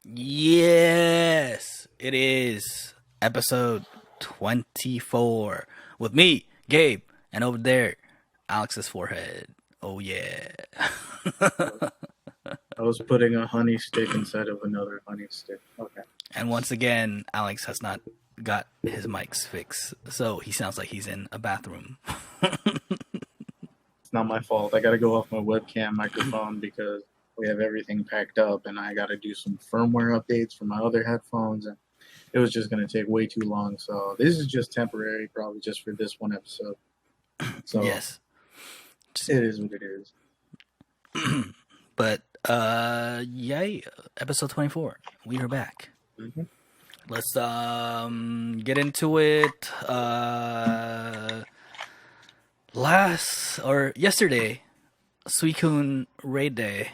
Yes, it is episode 24 with me, Gabe, and over there, Alex's forehead. Oh, yeah. I was putting a honey stick inside of another honey stick. Okay. And once again, Alex has not got his mics fixed, so he sounds like he's in a bathroom. It's not my fault. I got to go off my webcam microphone because we have everything packed up and I got to do some firmware updates for my other headphones. And it was just going to take way too long. So this is just temporary, probably just for this one episode. So Yes. it is what it is. But, yay, episode 24. We are back. Mm-hmm. Let's get into it. Yesterday, Suicune Raid Day.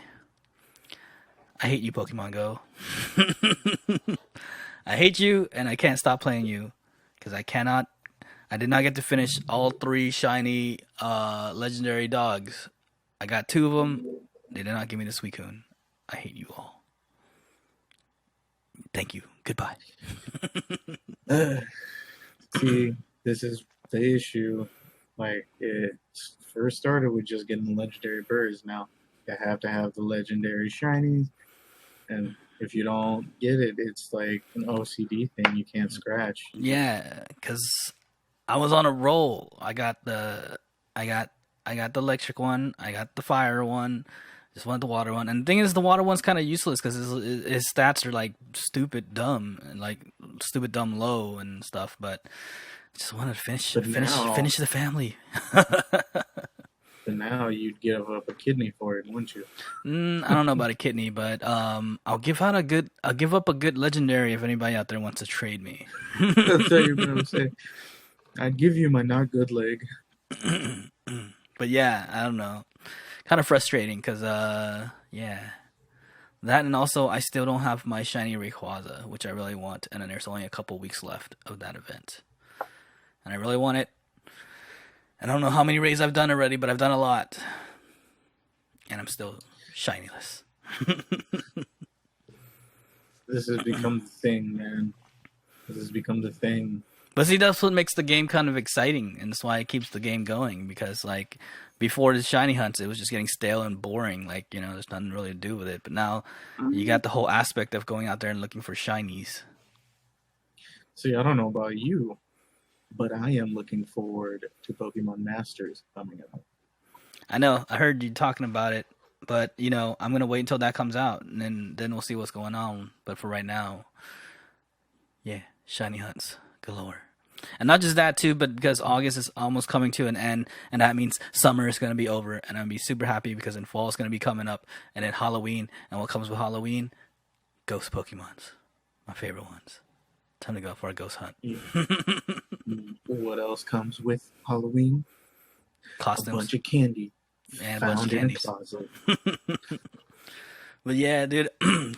I hate you, Pokemon Go. I hate you, and I can't stop playing you because I did not get to finish all 3 shiny legendary dogs. I got 2 of them. They did not give me the Suicune. I hate you all. Thank you. Goodbye. See, this is the issue. Like, it first started with just getting the legendary birds. Now, you have to have the legendary shinies. And if you don't get it, it's like an OCD thing. You can't scratch. Yeah, because I was on a roll. I got the electric one. I got the fire one. Just wanted the water one. And the thing is, the water one's kind of useless because his stats are like stupid dumb and like stupid dumb low and stuff. But I just wanted to finish the family. But now you'd give up a kidney for it, wouldn't you? I don't know about a kidney, but I'll give up a good legendary if anybody out there wants to trade me. That's what you're gonna say. I'd give you my not good leg. But yeah, I don't know. Kind of frustrating because yeah, that, and also I still don't have my shiny Rayquaza, which I really want, and then there's only a couple weeks left of that event, and I really want it. I don't know how many raids I've done already, but I've done a lot, and I'm still shinyless. This has become the thing, man. This has become the thing. But see, that's what makes the game kind of exciting, and that's why it keeps the game going, because like before the shiny hunts, it was just getting stale and boring. Like, you know, there's nothing really to do with it. But now you got the whole aspect of going out there and looking for shinies. See, I don't know about you, but I am looking forward to Pokemon Masters coming up. I know, I heard you talking about it, but you know, I'm gonna wait until that comes out, and then we'll see what's going on. But for right now, yeah, shiny hunts galore. And not just that too, but because August is almost coming to an end, and that means summer is going to be over, and I'm going to be super happy because then fall is going to be coming up, and then Halloween, and what comes with Halloween? Ghost Pokemons. My favorite ones. Time to go for a ghost hunt. What else comes with Halloween? Costumes. A bunch of candy. And a bunch of candies. But yeah, dude,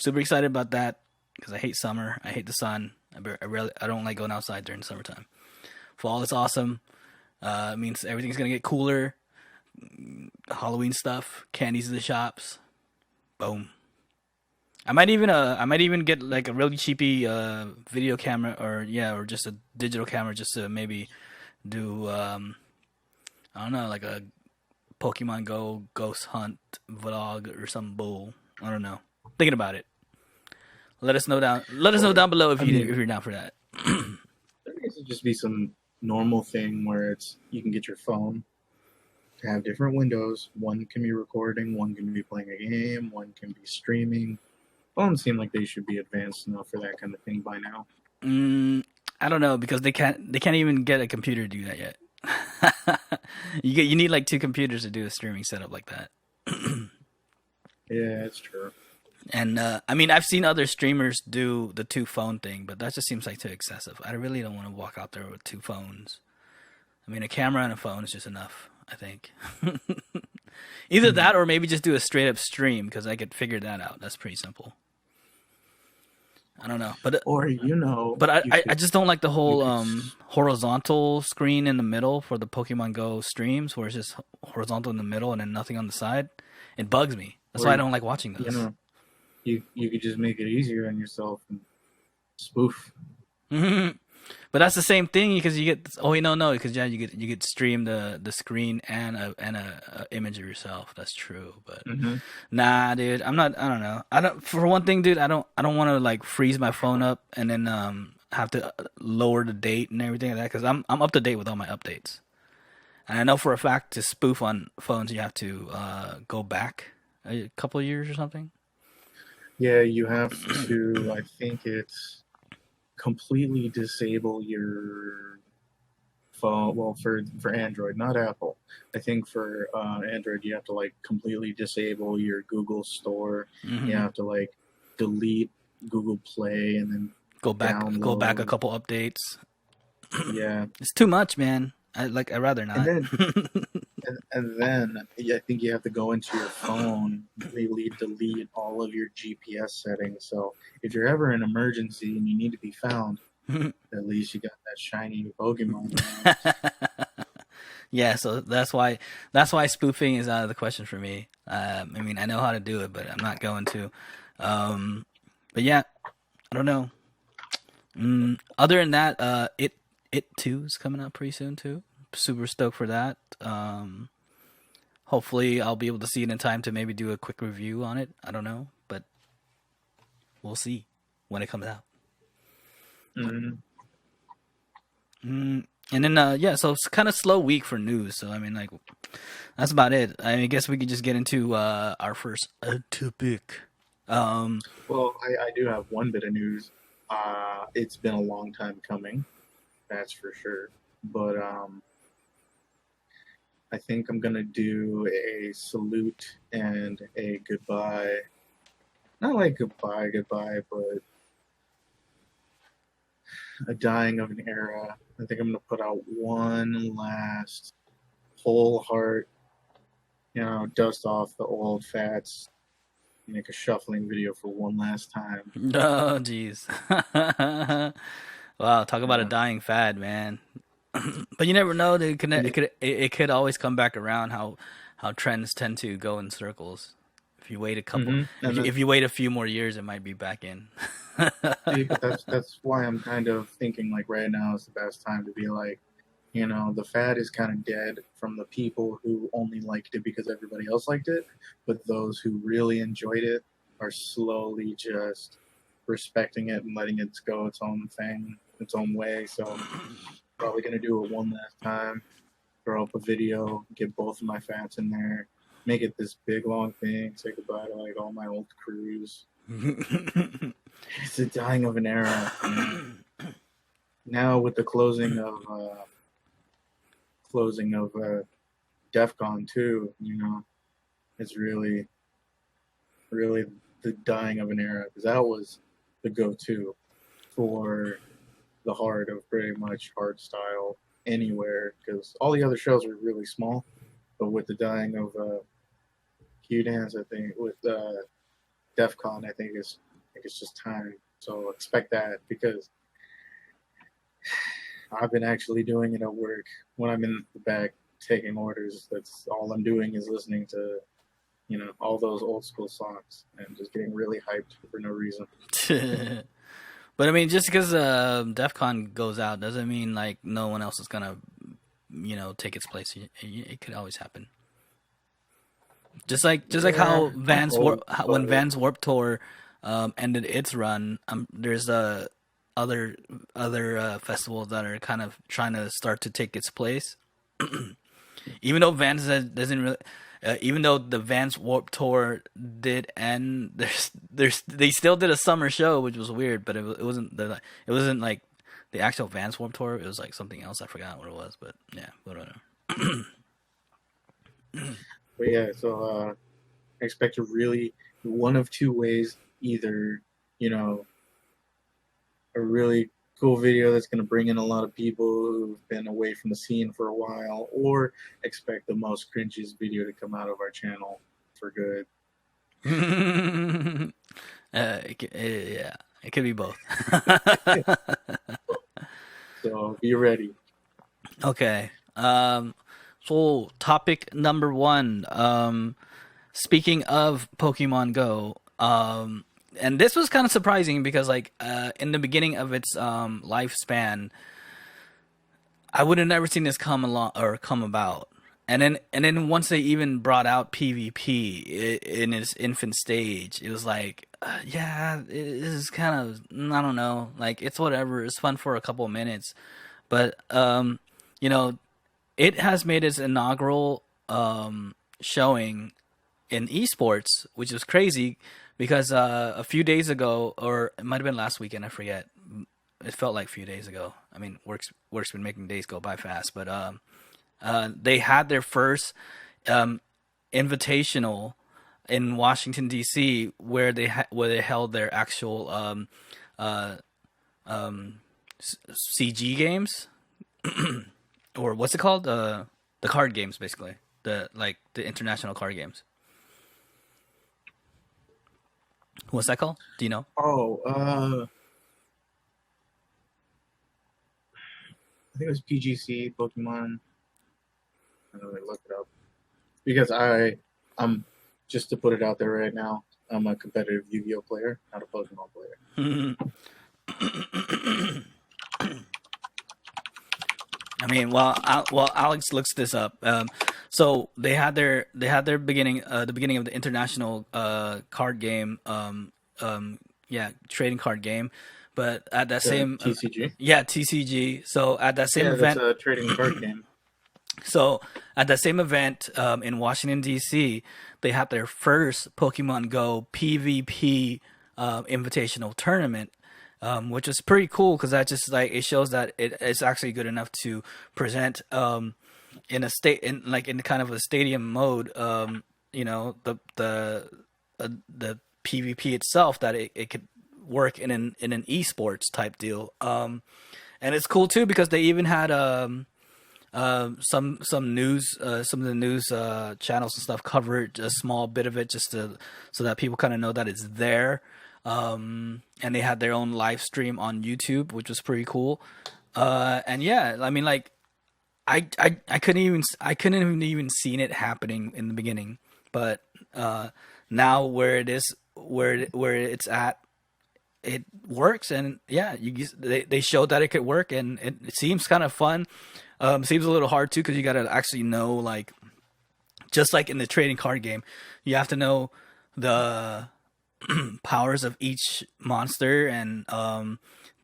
super excited about that because I hate summer. I hate the sun. I don't like going outside during the summertime. Fall is awesome. It means everything's gonna get cooler. Halloween stuff, candies in the shops. Boom. I might even get like a really cheapy video camera, or just a digital camera, just to maybe do I don't know, like a Pokemon Go ghost hunt vlog or some bull. I don't know. Thinking about it. Let us know down below if you're down for that. There needs to just be some normal thing where it's you can get your phone to have different windows. One can be recording, one can be playing a game, one can be streaming. Phones seem like they should be advanced enough for that kind of thing by now. I don't know, because they can't even get a computer to do that yet. You need like 2 computers to do a streaming setup like that. Yeah, it's true. And I mean, I've seen other streamers do the 2 phone thing, but that just seems like too excessive. I really don't want to walk out there with 2 phones. I mean, a camera and a phone is just enough, I think. Either that, or maybe just do a straight up stream, because I could figure that out. That's pretty simple. I don't know, but I just don't like the whole horizontal screen in the middle for the Pokemon Go streams, where it's just horizontal in the middle and then nothing on the side. It bugs me. That's why I don't like watching those. you could just make it easier on yourself and spoof. But that's the same thing because you get. Oh, no, because yeah, you get stream the screen and a image of yourself. That's true, but Hmm. nah, dude, I'm not. I don't know. I don't. For one thing, dude, I don't want to like freeze my phone up and then have to lower the date and everything like that because I'm up to date with all my updates. And I know for a fact to spoof on phones, you have to go back a couple of years or something. Yeah, you have to. I think it's completely disable your phone. Well, for Android, not Apple. I think for Android, you have to like completely disable your Google Store. You Hmm. have to like delete Google Play and then Go back a download. couple updates. Yeah, It's too much, man. I'd rather and not. then and then yeah, I think you have to go into your phone, completely delete all of your GPS settings. So if you're ever in an emergency and you need to be found, at least you got that shiny Pokemon around. Yeah, so that's why spoofing is out of the question for me. I mean, I know how to do it, but I'm not going to. Um, but yeah, I don't know. Other than that, it two is coming out pretty soon too. Super stoked for that. Hopefully, I'll be able to see it in time to maybe do a quick review on it. I don't know, but we'll see when it comes out. Mm-hmm. And then yeah, so it's kind of slow week for news. So I mean, like that's about it. I guess we could just get into our first topic. Um, Well, I do have one bit of news. It's been a long time coming, that's for sure. But I think I'm gonna do a salute and a goodbye. Not like goodbye, but a dying of an era. I think I'm gonna put out one last whole heart, dust off the old fats, make a shuffling video for one last time. oh, jeez. Wow, talk about a Yeah. dying fad, man. But you never know. It could always come back around. How trends tend to go in circles. If you wait a couple, Mm-hmm. And if you wait a few more years, it might be back in. see, but that's why I'm kind of thinking like right now is the best time to be like, the fad is kind of dead from the people who only liked it because everybody else liked it, but those who really enjoyed it are slowly just respecting it and letting it go its own thing, its own way. So probably gonna do it one last time, throw up a video, get both of my fans in there, make it this big long thing, say goodbye to like all my old crews. It's the dying of an era, Now with the closing of DEF CON 2, it's really the dying of an era because that was the go-to for the heart of pretty much hard style anywhere because all the other shows were really small. But with the dying of Q Dance, I think with DEF CON, I think it's just time. So expect that because I've been actually doing it at work when I'm in the back taking orders. That's all I'm doing is listening to all those old school songs and just getting really hyped for no reason. But I mean, just because DEF CON goes out doesn't mean like no one else is gonna, take its place. It could always happen. Just like Yeah, how I hope, When but Vans Warped Tour ended its run, there's other festivals that are kind of trying to start to take its place. Even though doesn't really, even though the Vans Warped Tour did end, they still did a summer show, which was weird, but it wasn't like the actual Vans Warped Tour. It was like something else. I forgot what it was, but yeah, whatever. yeah, so I expect to really one of two ways: either you know a really cool video that's going to bring in a lot of people who've been away from the scene for a while, or expect the most cringiest video to come out of our channel for good. Yeah, it could be both. So be ready. Okay. So topic number one. Speaking of Pokemon Go, and this was kind of surprising because like in the beginning of its lifespan, I would have never seen this come along or come about. And then once they even brought out PvP in its infant stage, it was like, yeah, it is kind of, I don't know, like it's whatever. It's fun for a couple of minutes, but you know, it has made its inaugural showing in esports, which is crazy because a few days ago, or it might have been last weekend, I forget. It felt like a few days ago. I mean, work's been making days go by fast, but they had their first um, invitational in Washington D.C. where where they held their actual uh, CG games, or what's it called? The card games, basically. The international card games. What's that called? Do you know? Oh, I think it was PGC Pokemon. I'm gonna look it up because I'm just to put it out there right now. I'm a competitive Yu-Gi-Oh player, not a Pokemon player. I mean, while Alex looks this up, so they had their beginning, the beginning of the international card game, yeah, trading card game, but at that The same, TCG. yeah, TCG. So at that same Yeah, that's event, a trading card game. so at that same event in Washington D.C., they had their first Pokemon Go PvP invitational tournament, which was pretty cool because that just like it shows that it's actually good enough to present in a state in kind of a stadium mode. The PvP itself that it could work in an esports type deal. And it's cool too because they even had some news, some of the news channels and stuff covered a small bit of it just to so that people kind of know that it's there. And they had their own live stream on YouTube, which was pretty cool. And yeah, I mean, like I couldn't even seen it happening in the beginning, but now where it is, where it's at, it works, and yeah, they showed that it could work, and it seems kind of fun. Seems a little hard too because you got to actually know, like, just like in the trading card game, you have to know the powers of each monster and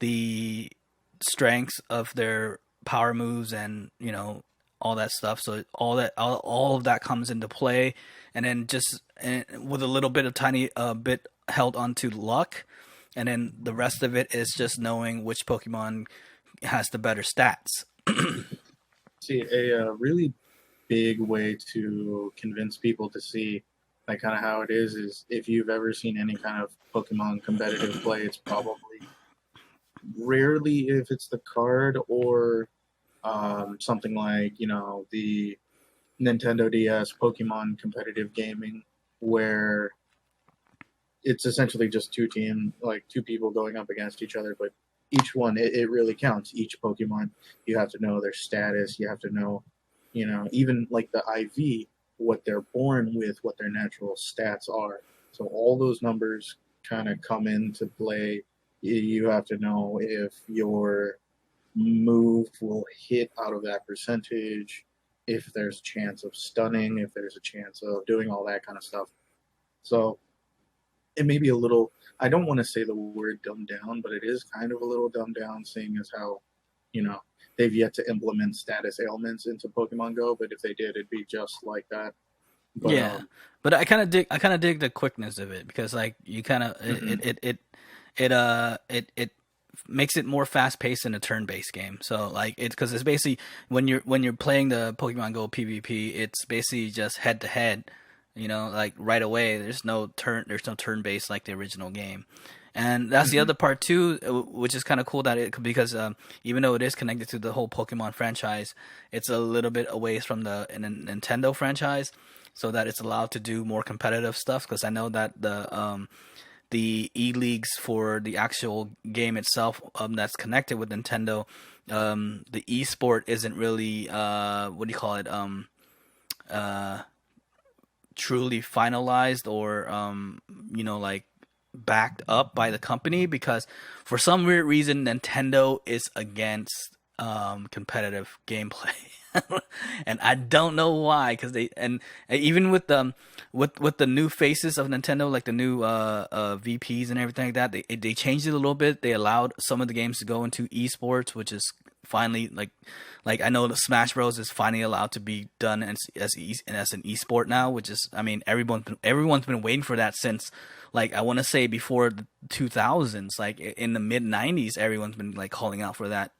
the strengths of their power moves, and all that stuff. So all of that comes into play, and then just with a little bit of tiny bit held onto luck, and then the rest of it is just knowing which Pokemon has the better stats. See, a really big way to convince people to see like kind of how it is if you've ever seen any kind of Pokemon competitive play, it's probably rarely if it's the card or something like the Nintendo DS Pokemon competitive gaming, where it's essentially just two people going up against each other, but each one it really counts. Each Pokemon, you have to know their status. You have to know, even like the IV, what they're born with, what their natural stats are. So all those numbers kind of come into play. You have to know if your move will hit out of that percentage, if there's a chance of stunning, if there's a chance of doing all that kind of stuff. So it may be a little, I don't want to say the word dumbed down, but it is kind of a little dumbed down, seeing as how, they've yet to implement status ailments into Pokemon Go, but if they did, it'd be just like that. But Yeah, but I kind of dig the quickness of it because like you kind of mhm. it makes it more fast paced in a turn based game. So like it's because it's basically when you're playing the Pokemon Go PvP, it's basically just head to head. Like right away. There's no turn based like the original game. And that's the Mhm. other part too, which is kind of cool that because even though it is connected to the whole Pokemon franchise, it's a little bit away from the Nintendo franchise, so that it's allowed to do more competitive stuff. Because I know that the e leagues for the actual game itself, that's connected with Nintendo, the esport isn't really what do you call it, uh, truly finalized or like backed up by the company because for some weird reason Nintendo is against competitive gameplay. And I don't know why, because they and even with the new faces of Nintendo, like the new VPs and everything like that, they changed it a little bit. They allowed some of the games to go into esports, which is finally like I know the Smash Bros is finally allowed to be done as an esport now, which is, I mean, everyone's been waiting for that since, like, I want to say before the 2000s, like in the mid 90s, everyone's been like calling out for that.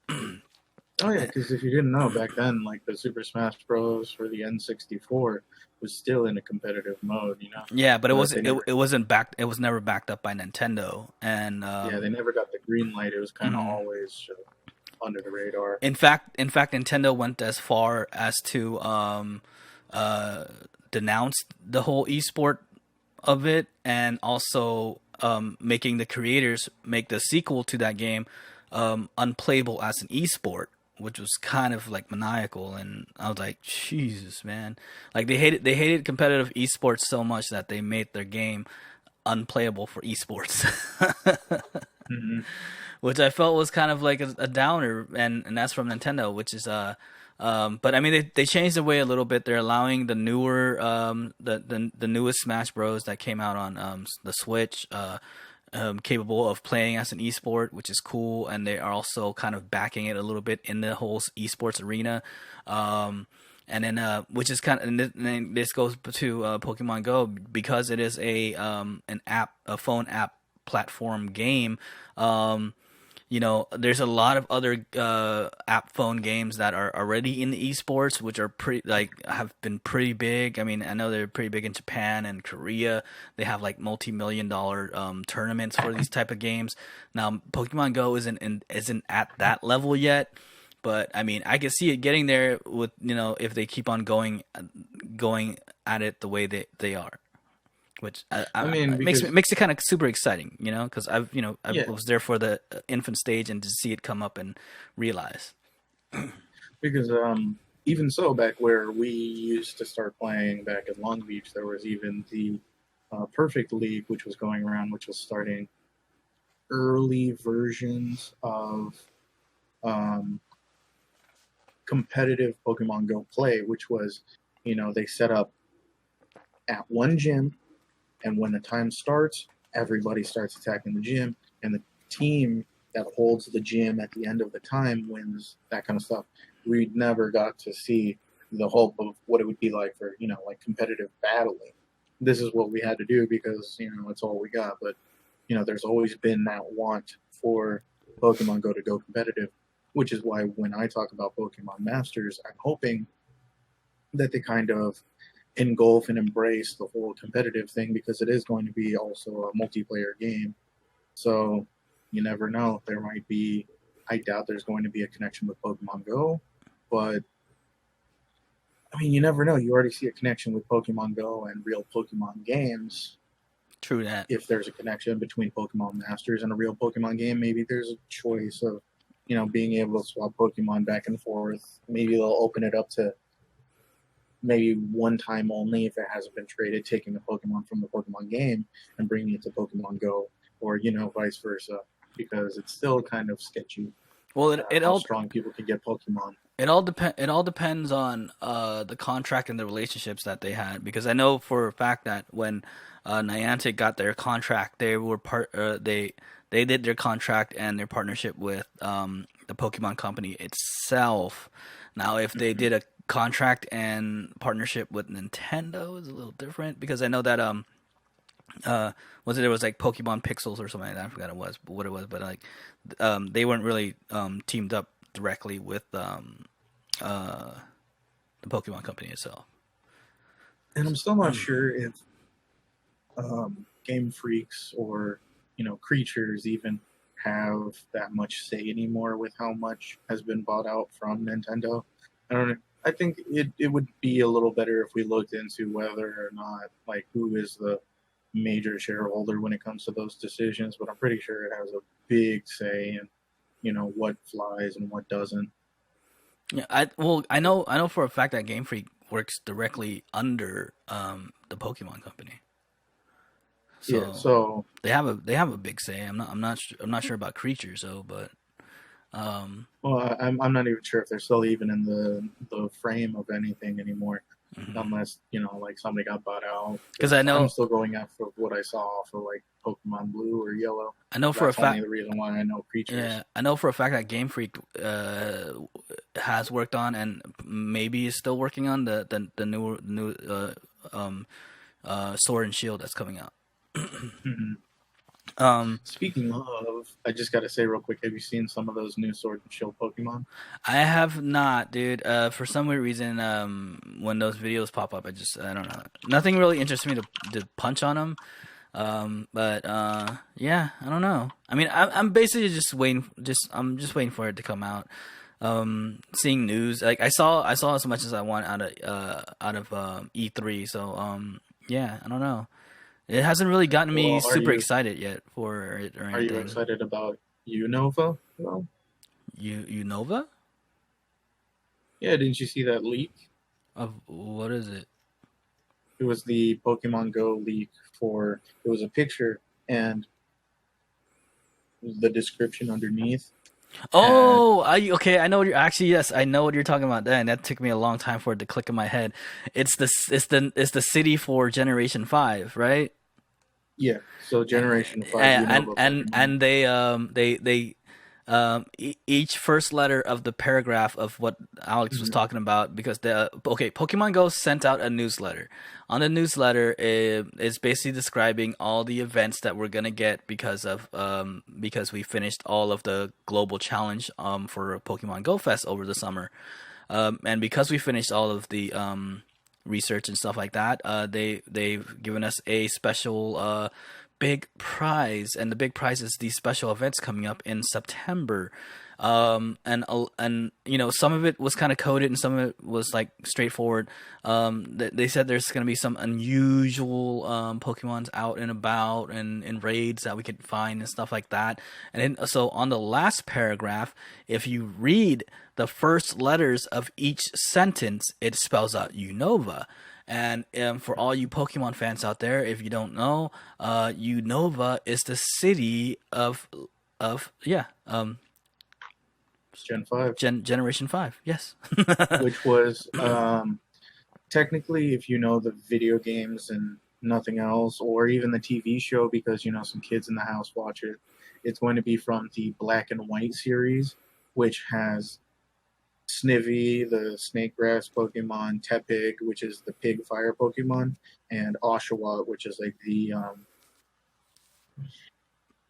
Oh yeah, because if you didn't know back then, like the Super Smash Bros. For the N64 was still in a competitive mode, you know. Yeah, but But they never, it wasn't backed. It was never backed up by Nintendo, and yeah, they never got the green light. It was kind of mhm. always under the radar. In fact, Nintendo went as far as to uh, denounce the whole esport of it, and also making the creators make the sequel to that game unplayable as an esport, which was kind of like maniacal. And I was like, Jesus, man! Like they hated competitive esports so much that they made their game unplayable for esports. Hmm. Which I felt was kind of like a downer, and that's from Nintendo, which is but I mean they changed the way a little bit. They're allowing the newer the newest Smash Bros that came out on the Switch capable of playing as an esport, which is cool, and they are also kind of backing it a little bit in the whole esports arena. And then, which is kind of, and then this goes to Pokemon Go, because it is a phone app platform game. Um, there's a lot of other app phone games that are already in the esports, which are pretty, like, have been pretty big. I mean, I know they're pretty big in Japan and Korea. They have like multi-million-dollar tournaments for these type of games. Now, Pokemon Go isn't at that level yet, but I mean, I can see it getting there with, if they keep on going at it the way they are, which I mean, it makes because makes it kind of super exciting, because I yeah, was there for the infant stage and to see it come up and realize. because even so, back where we used to start playing back at Long Beach, there was even the Perfect League, which was going around, which was starting early versions of um, competitive Pokemon Go play, which was, they set up at one gym, and when the time starts, everybody starts attacking the gym, and the team that holds the gym at the end of the time wins, that kind of stuff. We never got to see the hope of what it would be like for, like competitive battling. This is what we had to do because, it's all we got. But, there's always been that want for Pokemon Go to go competitive, which is why when I talk about Pokemon Masters, I'm hoping that they kind of engulf and embrace the whole competitive thing, because it is going to be also a multiplayer game. So you never know. There might be, I doubt there's going to be a connection with Pokemon Go, but I mean, you never know. You already see a connection with Pokemon Go and real Pokemon games. True that. If there's a connection between Pokemon Masters and a real Pokemon game, maybe there's a choice of, being able to swap Pokemon back and forth. Maybe they'll open it up to maybe one time only if it hasn't been traded, taking a Pokemon from the Pokemon game and bringing it to Pokemon Go, or vice versa, because it's still kind of sketchy Well, it how all strong people can get Pokemon. it all depends on the contract and the relationships that they had, because I know for a fact that when Niantic got their contract, they did their contract and their partnership with the Pokemon Company itself. Now, if they Mm-hmm. did a contract and partnership with Nintendo, is a little different, because I know that there was like Pokemon Pixels or something like that. I forgot what it was, but like they weren't really teamed up directly with uh, the Pokemon Company itself. And I'm still not sure if Game Freaks or creatures even have that much say anymore with how much has been bought out from Nintendo. I don't know. I think it would be a little better if we looked into whether or not, like, who is the major shareholder when it comes to those decisions, but I'm pretty sure it has a big say in, what flies and what doesn't. Yeah, I know for a fact that Game Freak works directly under the Pokemon Company. Yeah. So So, they have a big say. I'm not sure about creatures though, but well, I'm not even sure if they're still even in the frame of anything anymore, unless like somebody got bought out. because I Because I'm know still going off of what I saw for like Pokemon Blue or Yellow. I know for a That's only fact. the reason why I know creatures. Yeah, I know for a fact that Game Freak has worked on and maybe is still working on the new Sword and Shield that's coming out. Mhm. Um, Speaking of, I just got to say real quick, have you seen some of those new Sword and Shield Pokemon? I have not, dude. For some weird reason, when those videos pop up, I don't know. Nothing really interests me to punch on them. But yeah, I don't know. I mean, I'm basically just waiting. I'm just waiting for it to come out. Seeing news, like I saw as much as I want out of E3. So yeah, I don't know. It hasn't really gotten me Well, super excited yet for it or are you anything. excited about Unova? Well, Nova? yeah, didn't you see that leak? Of what is it? It was the Pokemon Go leak for. It was a picture and the description underneath had. Oh, okay. I know what you're actually. Yes, I know what you're talking about. Then that took me a long time for it to click in my head. It's the city for Generation 5, right? Yeah, so Generation 5 and Unova and Pokemon. and each first letter of the paragraph of what Alex was Mhm. talking about, because Pokemon Go sent out a newsletter. On the newsletter, it's basically describing all the events that we're gonna get because we finished all of the global challenge for Pokemon Go Fest over the summer. And because we finished all of the research and stuff like that, they've given us a special big prize, and the big prize is these special events coming up in September. And some of it was kind of coded and some of it was like straightforward. They said there's going to be some unusual Pokemons out and about and in raids that we could find and stuff like that. And then, so on the last paragraph, if you read the first letters of each sentence, it spells out Unova. And for all you Pokemon fans out there, if you don't know, Unova is the city of yeah, Gen 5, Generation 5. Yes. which was technically, if you know the video games and nothing else, or even the TV show, because some kids in the house watch it, it's going to be from the Black and White series, which has Snivy, the snake grass Pokemon, Tepig, which is the pig fire Pokemon, and Oshawott, which is like the I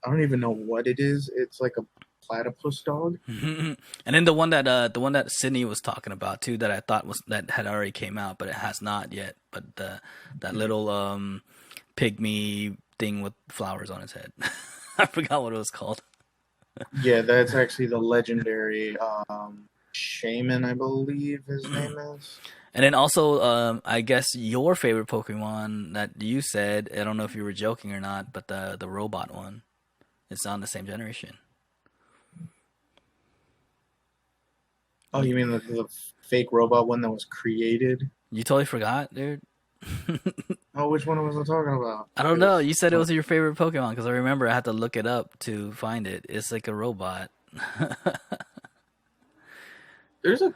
don't even know what it is. It's like a platypus dog. And then the one that Sydney was talking about too, that I thought was that had already came out, but it has not yet. But that little pygmy thing with flowers on its head. I forgot what it was called. Yeah, that's actually the legendary shaman, I believe his name is. And then also, I guess your favorite Pokemon that you said, I don't know if you were joking or not, but the robot one. It's on the same generation. Oh, You, you mean the fake robot one that was created? you totally forgot, dude. Oh, which one was I talking about? I don't know. Because You said it was your favorite Pokemon because I remember I had to look it up to find it. It's like a robot. there's a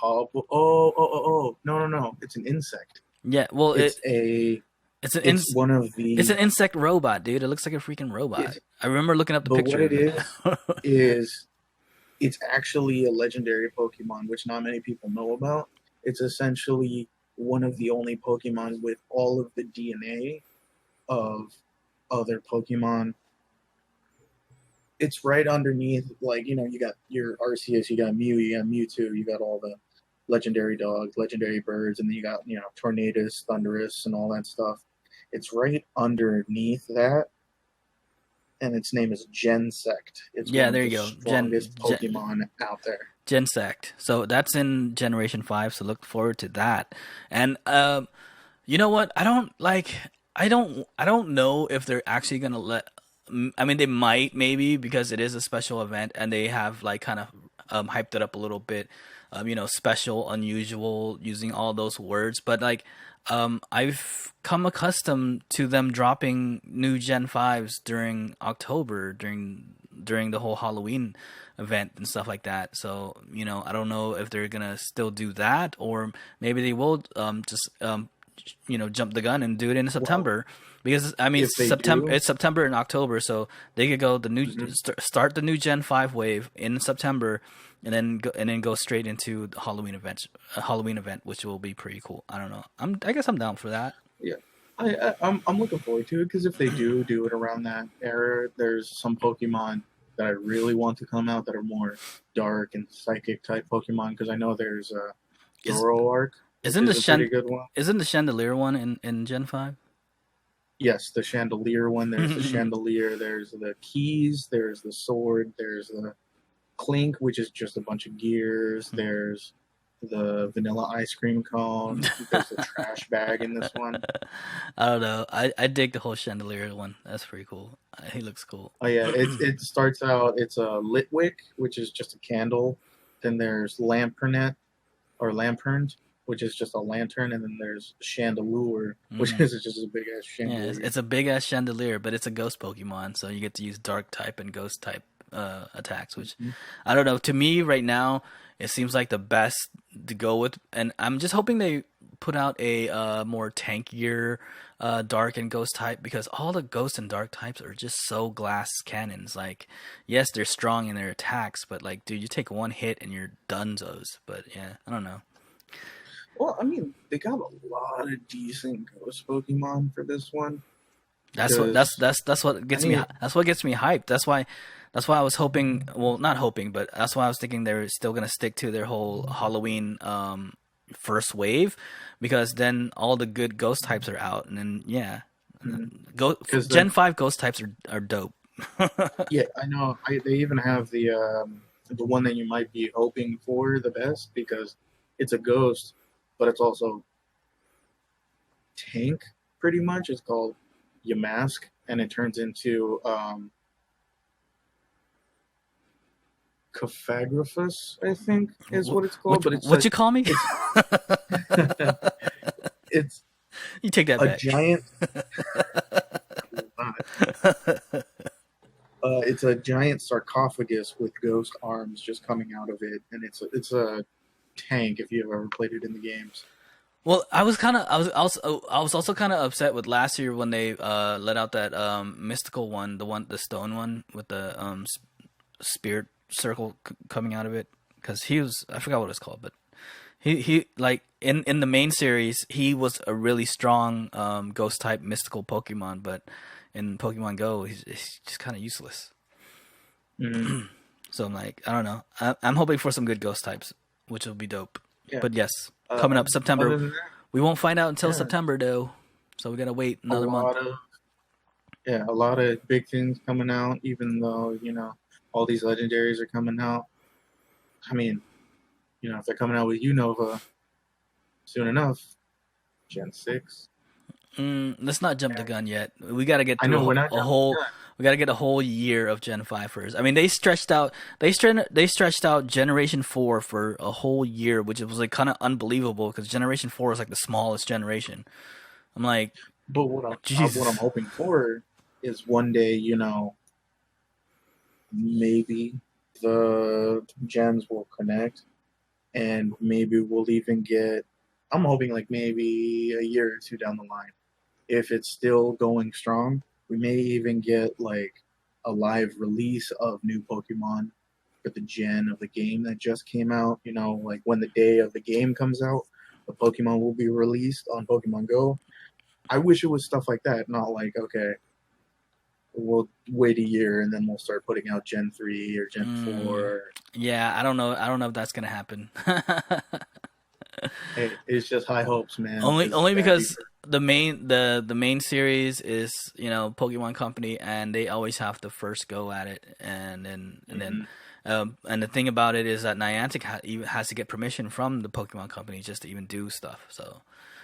couple. Oh, no. It's an insect. Yeah, well, It's a. it's an It's one of it's the. an insect robot, dude. It looks like a freaking robot. It's, I remember looking up the but what picture it of it. is it's actually a legendary Pokemon, which not many people know about. It's essentially one of the only Pokemon with all of the DNA of other Pokemon. It's right underneath, like, you got your Arceus, you got Mew, you got Mewtwo, you got all the legendary dogs, legendary birds, and then you got, Tornadus, Thundurus, and all that stuff. It's right underneath that, and its name is Gensect. It's Yeah, one of there you the go. strongest Pokemon out there. Gensect. So that's in Generation 5, so look forward to that. And you know what? I don't know if they're actually going to let I mean they might, maybe, because it is a special event and they have like kind of hyped it up a little bit. Special, unusual, using all those words, but like I've come accustomed to them dropping new Gen 5s during October, during the whole Halloween event and stuff like that. So, I don't know if they're gonna still do that, or maybe they will just jump the gun and do it in Well, September. Because I mean, if they September do, it's September and October, so they could go mhm. start the new Gen 5 wave in September, and then go straight into the Halloween event, a Halloween event, which will be pretty cool. I don't know. I guess I'm down for that. Yeah, I'm looking forward to it because if they do it around that era, there's some Pokemon that I really want to come out that are more dark and psychic type Pokemon. Because I know there's a Is Zoroark, which isn't the is a pretty good one. isn't the Chandelier one in Gen 5? Yes, the Chandelier one. There's the Chandelier. There's the keys. There's the sword. There's the Clink, which is just a bunch of gears. There's the vanilla ice cream cone. There's the trash bag in this one. I don't know. I dig the whole Chandelier one. That's pretty cool. He looks cool. Oh yeah, it starts out. It's a lit wick, which is just a candle. Then there's lampernet or lamperned, which is just a lantern, and then there's chandelier, which is just a big ass Yeah, chandelier. it's a big ass Chandelier, but it's a ghost Pokemon, so you get to use Dark type and Ghost type attacks. Which Mhm. I don't know. To me, right now, it seems like the best to go with, and I'm just hoping they put out a more tankier Dark and Ghost type, because all the Ghost and Dark types are just so glass cannons. Like, yes, they're strong in their attacks, but like, dude, you take one hit and you're donezo's. But yeah, I don't know. Well, I mean, they got a lot of decent ghost Pokemon for this one That's what because that's what I gets me mean, that's what gets me hyped. That's why I was hoping, well, not hoping, but that's why I was thinking they were still gonna stick to their whole Halloween first wave, because then all the good ghost types are out, and then yeah, go because Gen then 5 ghost types are dope. yeah, I know. They even have the one that you might be hoping for the best because it's a ghost, but it's also tank pretty much. It's called Yamask, and it turns into Cophagraphus, I think is what it's called. But it's What like you call me? it's it's You take that a back. giant. It's a giant sarcophagus with ghost arms just coming out of it, and it's a tank if you've ever played it in the games. Well, I was also kind of upset with last year when they let out that mystical one, the stone one with the spirit circle coming out of it, because he was, I forgot what it's called, but he like in the main series he was a really strong ghost type mystical Pokemon, but in Pokemon Go he's just kind of useless. Mm, So I'm like, I don't know. I'm hoping for some good ghost types, which will be dope. yeah. But yes, coming up September. Other than that, We won't find out until yeah, September though, so we gotta wait a another month. lot of a lot of big things coming out. Even though all these legendaries are coming out. I mean, if they're coming out with Unova soon enough, Gen 6. Let's not jump the Yeah. gun yet. We gotta get I through know we're not a jumping the whole. gun. We gotta get a whole year of Gen 5 first. I mean, they stretched out Generation 4 for a whole year, which was like kind of unbelievable because Generation 4 is like the smallest generation. I'm like, But what I'm Jesus. hoping for is one day, maybe the gens will connect, and maybe we'll even get. I'm hoping like maybe a year or two down the line, if it's still going strong, we may even get like a live release of new Pokemon for the gen of the game that just came out. Like when the day of the game comes out, the Pokemon will be released on Pokemon Go. I wish it was stuff like that, not like, okay, we'll wait a year and then we'll start putting out Gen 3 or Gen Mm, 4. yeah, I don't know. I don't know if that's gonna happen. Hey, it's just high hopes, man, because Only that'd be because the main series is, Pokemon Company, and they always have the first go at it, mm-hmm. and the thing about it is that Niantic even has to get permission from the Pokemon Company just to even do stuff. So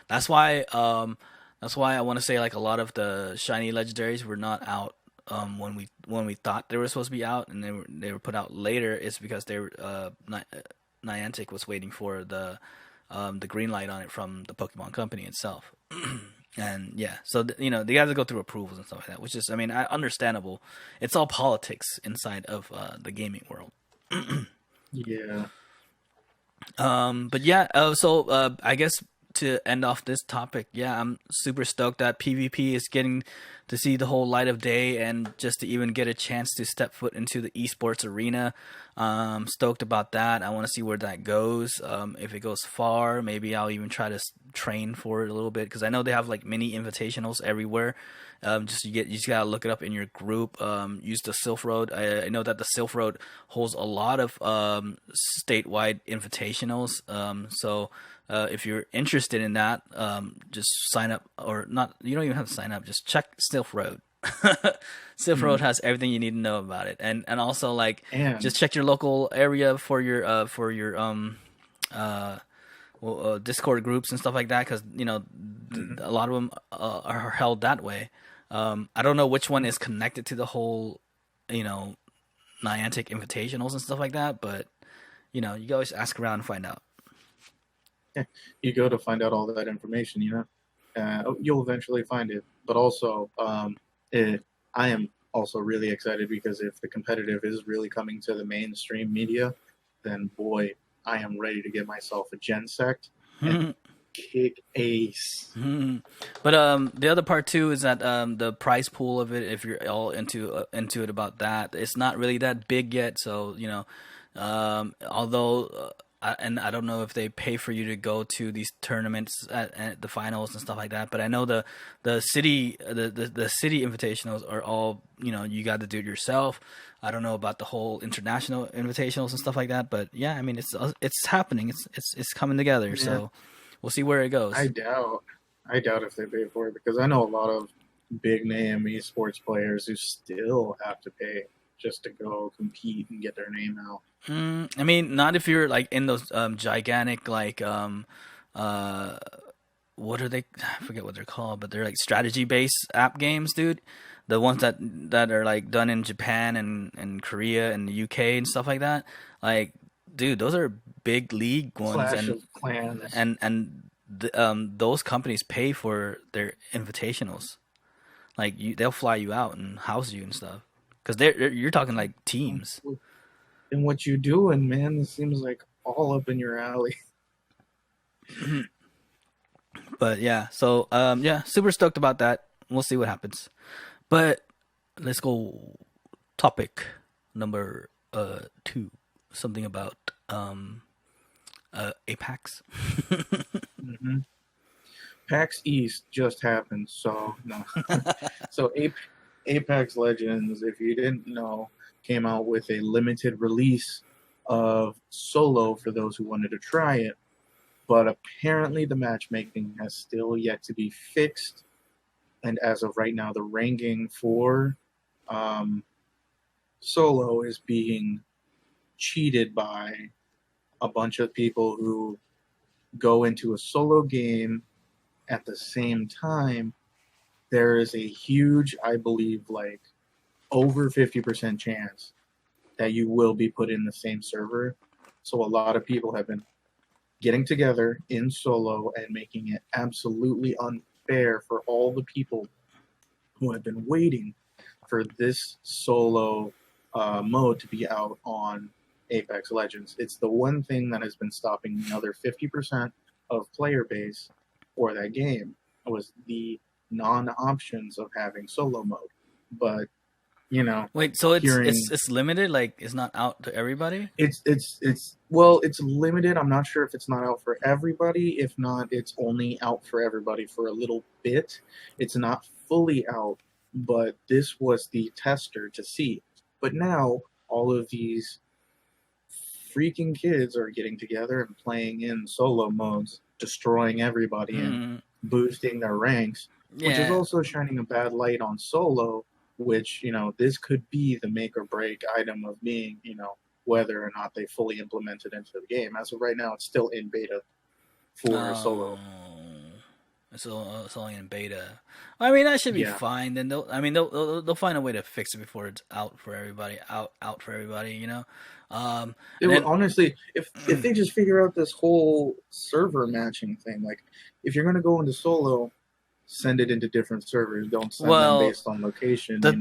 that's why I want to say like a lot of the shiny legendaries were not out when we thought they were supposed to be out, and they were put out later. It's because they were Niantic was waiting for the the green light on it from the Pokemon company itself. And yeah, so they got to go through approvals and stuff like that, which is, I mean, understandable. It's all politics inside of the gaming world. Yeah. But yeah, I guess to end off this topic, yeah, I'm super stoked that PvP is getting to see the whole light of day, and just to even get a chance to step foot into the esports arena. Stoked about that. I want to see where that goes. If it goes far, maybe I'll even try to train for it a little bit, because I know they have like mini invitationals everywhere. You just gotta look it up in your group. Use the Silk Road. I know that the Silk Road holds a lot of statewide invitationals. If you're interested in that, just sign up, or not. You don't even have to sign up. Just check Silk Road. Silk Road has everything you need to know about it, and also like And just check your local area for your Discord groups and stuff like that, because a lot of them are held that way. I don't know which one is connected to the whole, Niantic invitationals and stuff like that, but you can always ask around and find out. you go to find out all that information, you'll eventually find it. But also, I am also really excited because if the competitive is really coming to the mainstream media, then boy, I am ready to get myself a Gensect and kick ace. But the other part too is that the prize pool of it, if you're all into it about that, it's not really that big yet. So although and I don't know if they pay for you to go to these tournaments at the finals and stuff like that. But I know the city invitationals are all, you got to do it yourself. I don't know about the whole international invitationals and stuff like that. But yeah, I mean it's happening. It's coming together. Yeah. So we'll see where it goes. I doubt if they pay for it, because I know a lot of big name esports players who still have to pay just to go compete and get their name out. I mean, not if you're like in those gigantic like what are they? I forget what they're called, but they're like strategy based app games, dude. The ones that are like done in Japan and Korea and the UK and stuff like that. Like, dude, those are big league ones, Clash of Clans. those companies pay for their invitationals. Like, they'll fly you out and house you and stuff, because you're talking like teams. And what you doing, man? This seems like all up in your alley. But yeah, so yeah, super stoked about that. We'll see what happens. But let's go topic number 2. Something about Apex. Mm-hmm. PAX East just happened, so no. So Apex Legends, if you didn't know, came out with a limited release of solo for those who wanted to try it. But apparently the matchmaking has still yet to be fixed. And as of right now, the ranking for solo is being cheated by a bunch of people who go into a solo game at the same time. There is a huge, I believe, like over 50% chance that you will be put in the same server. So a lot of people have been getting together in solo and making it absolutely unfair for all the people who have been waiting for this solo mode to be out on Apex Legends. It's the one thing that has been stopping the other 50% of player base for that game, was the non-options of having solo mode. But wait, so it's limited, like it's not out to everybody? It's limited. I'm not sure if it's not out for everybody. If not, it's only out for everybody for a little bit. It's not fully out, but this was the tester to see. But now all of these freaking kids are getting together and playing in solo modes, destroying everybody and boosting their ranks, which is also shining a bad light on solo, which, this could be the make or break item of being, whether or not they fully implement it into the game. As of right now, it's still in beta for solo. It's only in beta. I mean, that should be Yeah. fine. Then they'll find a way to fix it before it's out for everybody. Out for everybody. It And would then honestly, if they just figure out this whole server matching thing, like if you're gonna go into solo, send it into different servers. Don't send them well, based on location. the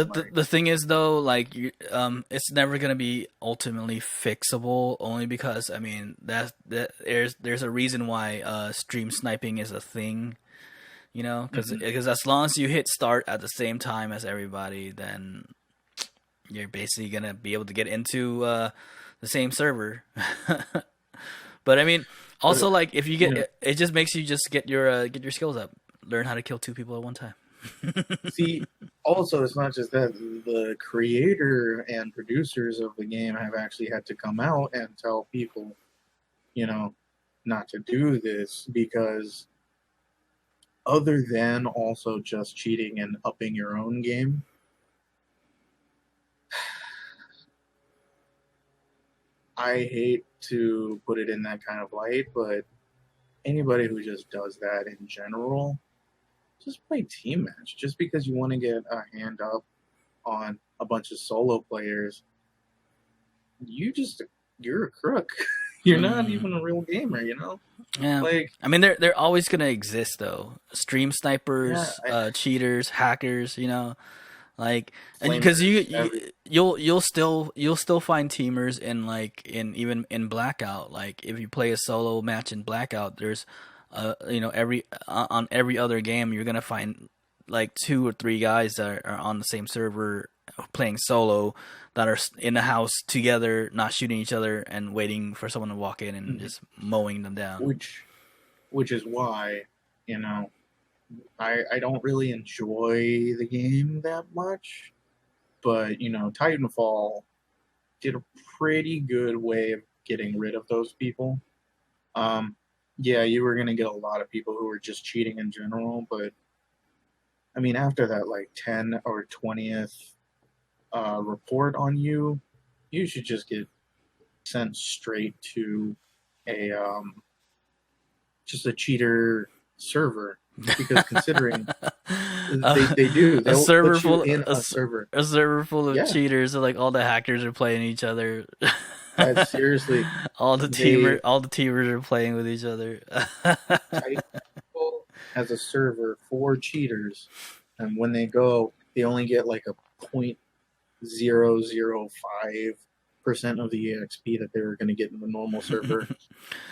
Like the thing is though, like it's never gonna be ultimately fixable. Only because I mean that there's a reason why stream sniping is a thing. mhm. Because as long as you hit start at the same time as everybody, then you're basically gonna be able to get into the same server. But I mean, also But like if you you know, get it, just makes you just get your skills up, learn how to kill two people at one time. see, also it's not just that the creator and producers of the game have actually had to come out and tell people, you know, not to do this because other than also just cheating and upping your own game, I hate to put it in that kind of light, but anybody who just does that in general, just play team match. Just because you want to get a hand up on a bunch of solo players, you're a crook. You're not Mm, even a real gamer, yeah, Like, I mean they're always gonna exist though. Stream yeah, snipers, cheaters, hackers. Like, and because flamers, you'll still find teamers in like in even in Blackout. Like if you play a solo match in Blackout, there's every on every other game you're gonna find like two or three guys that are on the same server playing solo that are in the house together, not shooting each other and waiting for someone to walk in and mhm. just mowing them down. which is why, you know, I don't really enjoy the game that much. But Titanfall did a pretty good way of getting rid of those people. Um, yeah, you were gonna get a lot of people who were just cheating in general, but I mean, after that, like 10 or 20th report on you, you should just get sent straight to a just a cheater server. Because considering they do, A they'll server put you full in a server. a server full of Yeah, cheaters, and like all the hackers are playing each other. seriously, they All the teamers are playing with each other. Titanfall has a server for cheaters, and when they go, they only get like a 0.005% of the EXP that they were going to get in the normal server.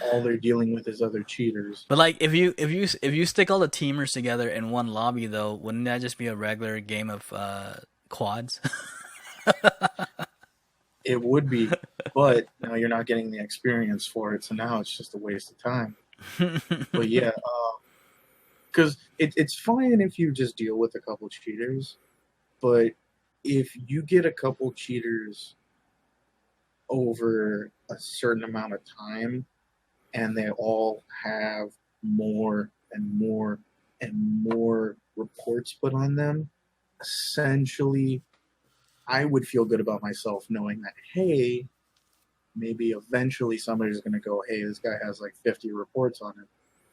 All they're dealing with is other cheaters. But like if you stick all the teamers together in one lobby though, wouldn't that just be a regular game of quads? It would be, but now you're not getting the experience for it, so now it's just a waste of time. But yeah, because it's fine if you just deal with a couple cheaters, but if you get a couple cheaters over a certain amount of time and they all have more and more and more reports put on them, essentially, I would feel good about myself knowing that, hey, maybe eventually somebody's going to go, hey, this guy has like 50 reports on him.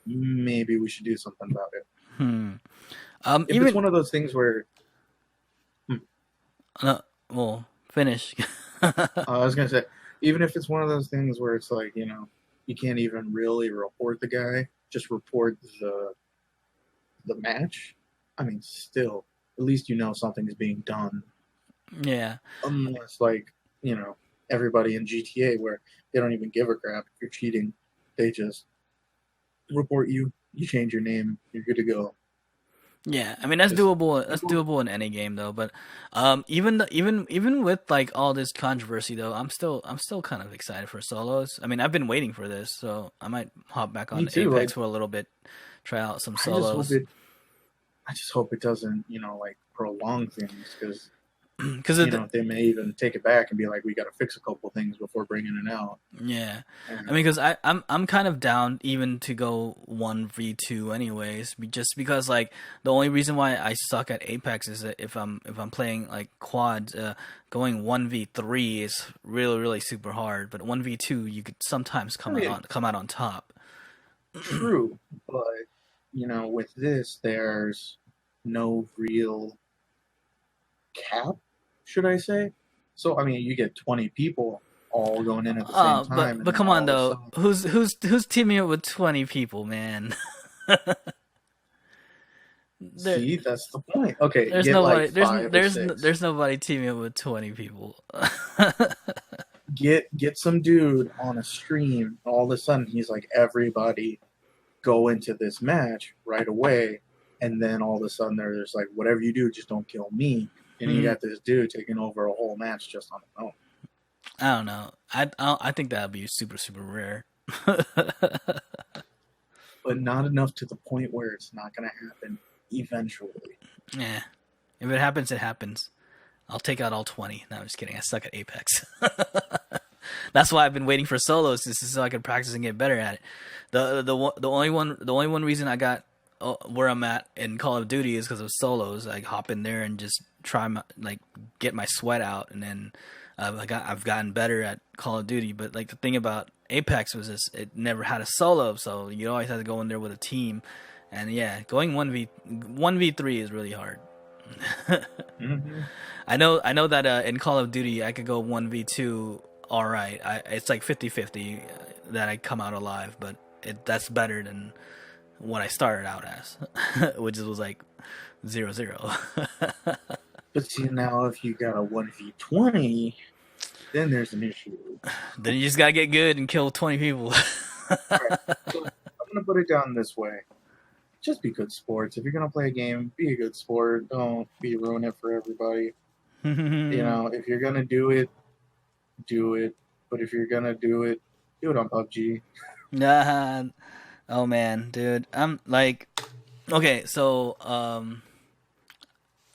Maybe we should do something about it. Hmm. If it's Even one of those things where, hmm, well, finish. I was going to say, even if it's one of those things where it's like, you can't even really report the guy, just report the match. I mean, still, at least something's being done. Yeah. Unless, like, everybody in GTA where they don't even give a crap if you're cheating, they just report you. You change your name, you're good to go. Yeah, I mean that's Just doable. That's people. doable in any game though. But even with like all this controversy though, I'm still kind of excited for solos. I mean, I've been waiting for this, so I might hop back Me on too. Apex Like, for a little bit, try out some I just hope solos. it. I just hope it doesn't, like prolong things because Because they may even take it back and be like, we got to fix a couple things before bringing it out. yeah, I And mean, because I'm kind of down even to go 1v2 anyways, just because like the only reason why I suck at Apex is that if I'm playing like quads, going 1v3 is really super hard, but 1v2 you could sometimes I mean, come out on top. true, but with this, there's no real cap, should I say? So, I mean, you get 20 people all going in at the same But time, and but then come on all of a though, sudden, who's teaming up with 20 people, man? there see, that's the point. Okay, there's get like nobody five or six. there's nobody teaming up with 20 people. Get some dude on a stream. All of a sudden, he's like, everybody go into this match right away, and then all of a sudden, there's like, whatever you do, just don't kill me. And you got this dude taking over a whole match just on his own. I don't know. I think that'd be super super rare. But not enough to the point where it's not going to happen eventually. Yeah. If it happens, it happens. I'll take out all 20. No, I'm just kidding. I suck at Apex. That's why I've been waiting for solos, just so I can practice and get better at it. The only one reason I got where I'm at in Call of Duty is because of solos. I hop in there and just try get my sweat out, and then I've gotten better at Call of Duty. But like the thing about Apex was this, it never had a solo, so you always had to go in there with a team. And yeah, going 1v3 is really hard. Mm-hmm. I know that in Call of Duty I could go 1v2 all right. It's like 50-50 that I come out alive, but that's better than what I started out as, which was like 0-0. But see, now if you got a 1v20, then there's an issue. Then you just gotta get good and kill 20 people. Right. So I'm going to put it down this way. Just be good sports. If you're going to play a game, be a good sport. Don't be ruin it for everybody. If you're going to do it, do it. But if you're going to do it on PUBG. Nah. Oh man, dude. I'm like, okay, so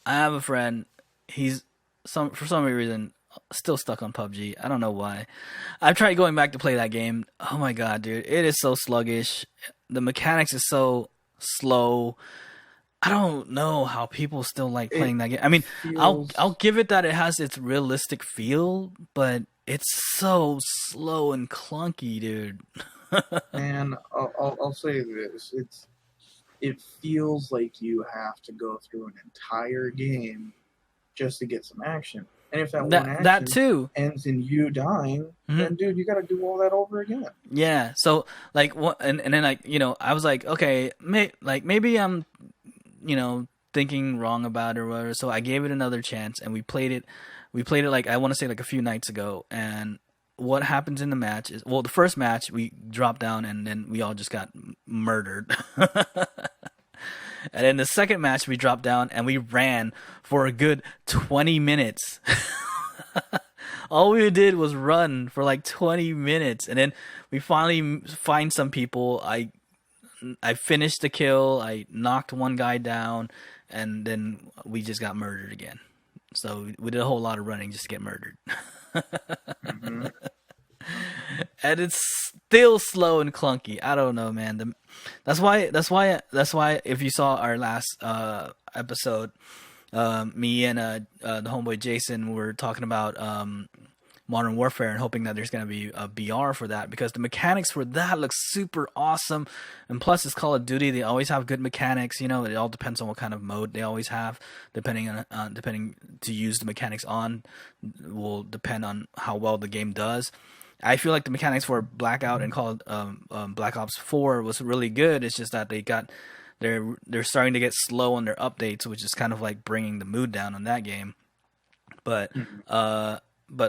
I have a friend. He's for some reason still stuck on PUBG. I don't know why. I've tried going back to play that game. Oh my god, dude, it is so sluggish. The mechanics is so slow. I don't know how people still like playing that game. I mean, I'll give it that it has its realistic feel, but it's so slow and clunky, dude. And I'll say this: it feels like you have to go through an entire game just to get some action. And if that one that action too ends in you dying, then dude, you got to do all that over again. Yeah. So like what, and then like I was like, okay, maybe I'm thinking wrong about it or whatever. So I gave it another chance, and we played it. We played it like I want to say like a few nights ago, and what happens in the match is, well, the first match we dropped down and then we all just got murdered. And then the second match we dropped down and we ran for a good 20 minutes. All we did was run for like 20 minutes, and then we finally find some people. I finished the kill. I knocked one guy down, and then we just got murdered again. So we did a whole lot of running just to get murdered. Mm-hmm. And it's still slow and clunky. I don't know, man. That's why. If you saw our last episode, me and the homeboy Jason were talking about Modern Warfare and hoping that there's going to be a BR for that, because the mechanics for that look super awesome. And plus, it's Call of Duty. They always have good mechanics. It all depends on what kind of mode they always have. Depending to use the mechanics on will depend on how well the game does. I feel like the mechanics for Blackout and Black Ops 4 was really good. It's just that they're starting to get slow on their updates, which is kind of like bringing the mood down on that game. But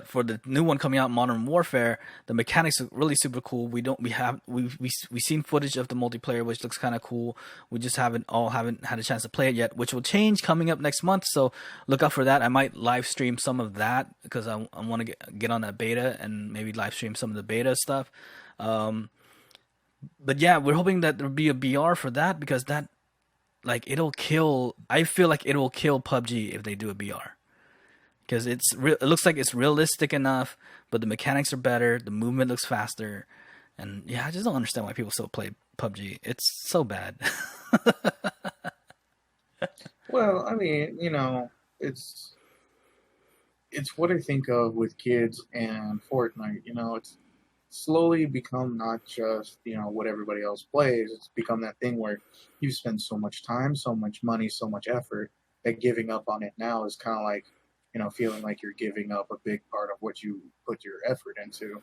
for the new one coming out, Modern Warfare, the mechanics are really super cool. We've seen footage of the multiplayer, which looks kind of cool. We just haven't had a chance to play it yet, which will change coming up next month. So look out for that. I might live stream some of that because I want to get on that beta and maybe live stream some of the beta stuff. But yeah, we're hoping that there'll be a BR for that, because that, like, it'll kill. I feel like it will kill PUBG if they do a BR. Because it looks like it's realistic enough, but the mechanics are better, the movement looks faster, and yeah, I just don't understand why people still play PUBG. It's so bad. Well, I mean, it's what I think of with kids and Fortnite. slowly become not just, what everybody else plays. It's become that thing where you spend so much time, so much money, so much effort that giving up on it now is kind of like, feeling like you're giving up a big part of what you put your effort into.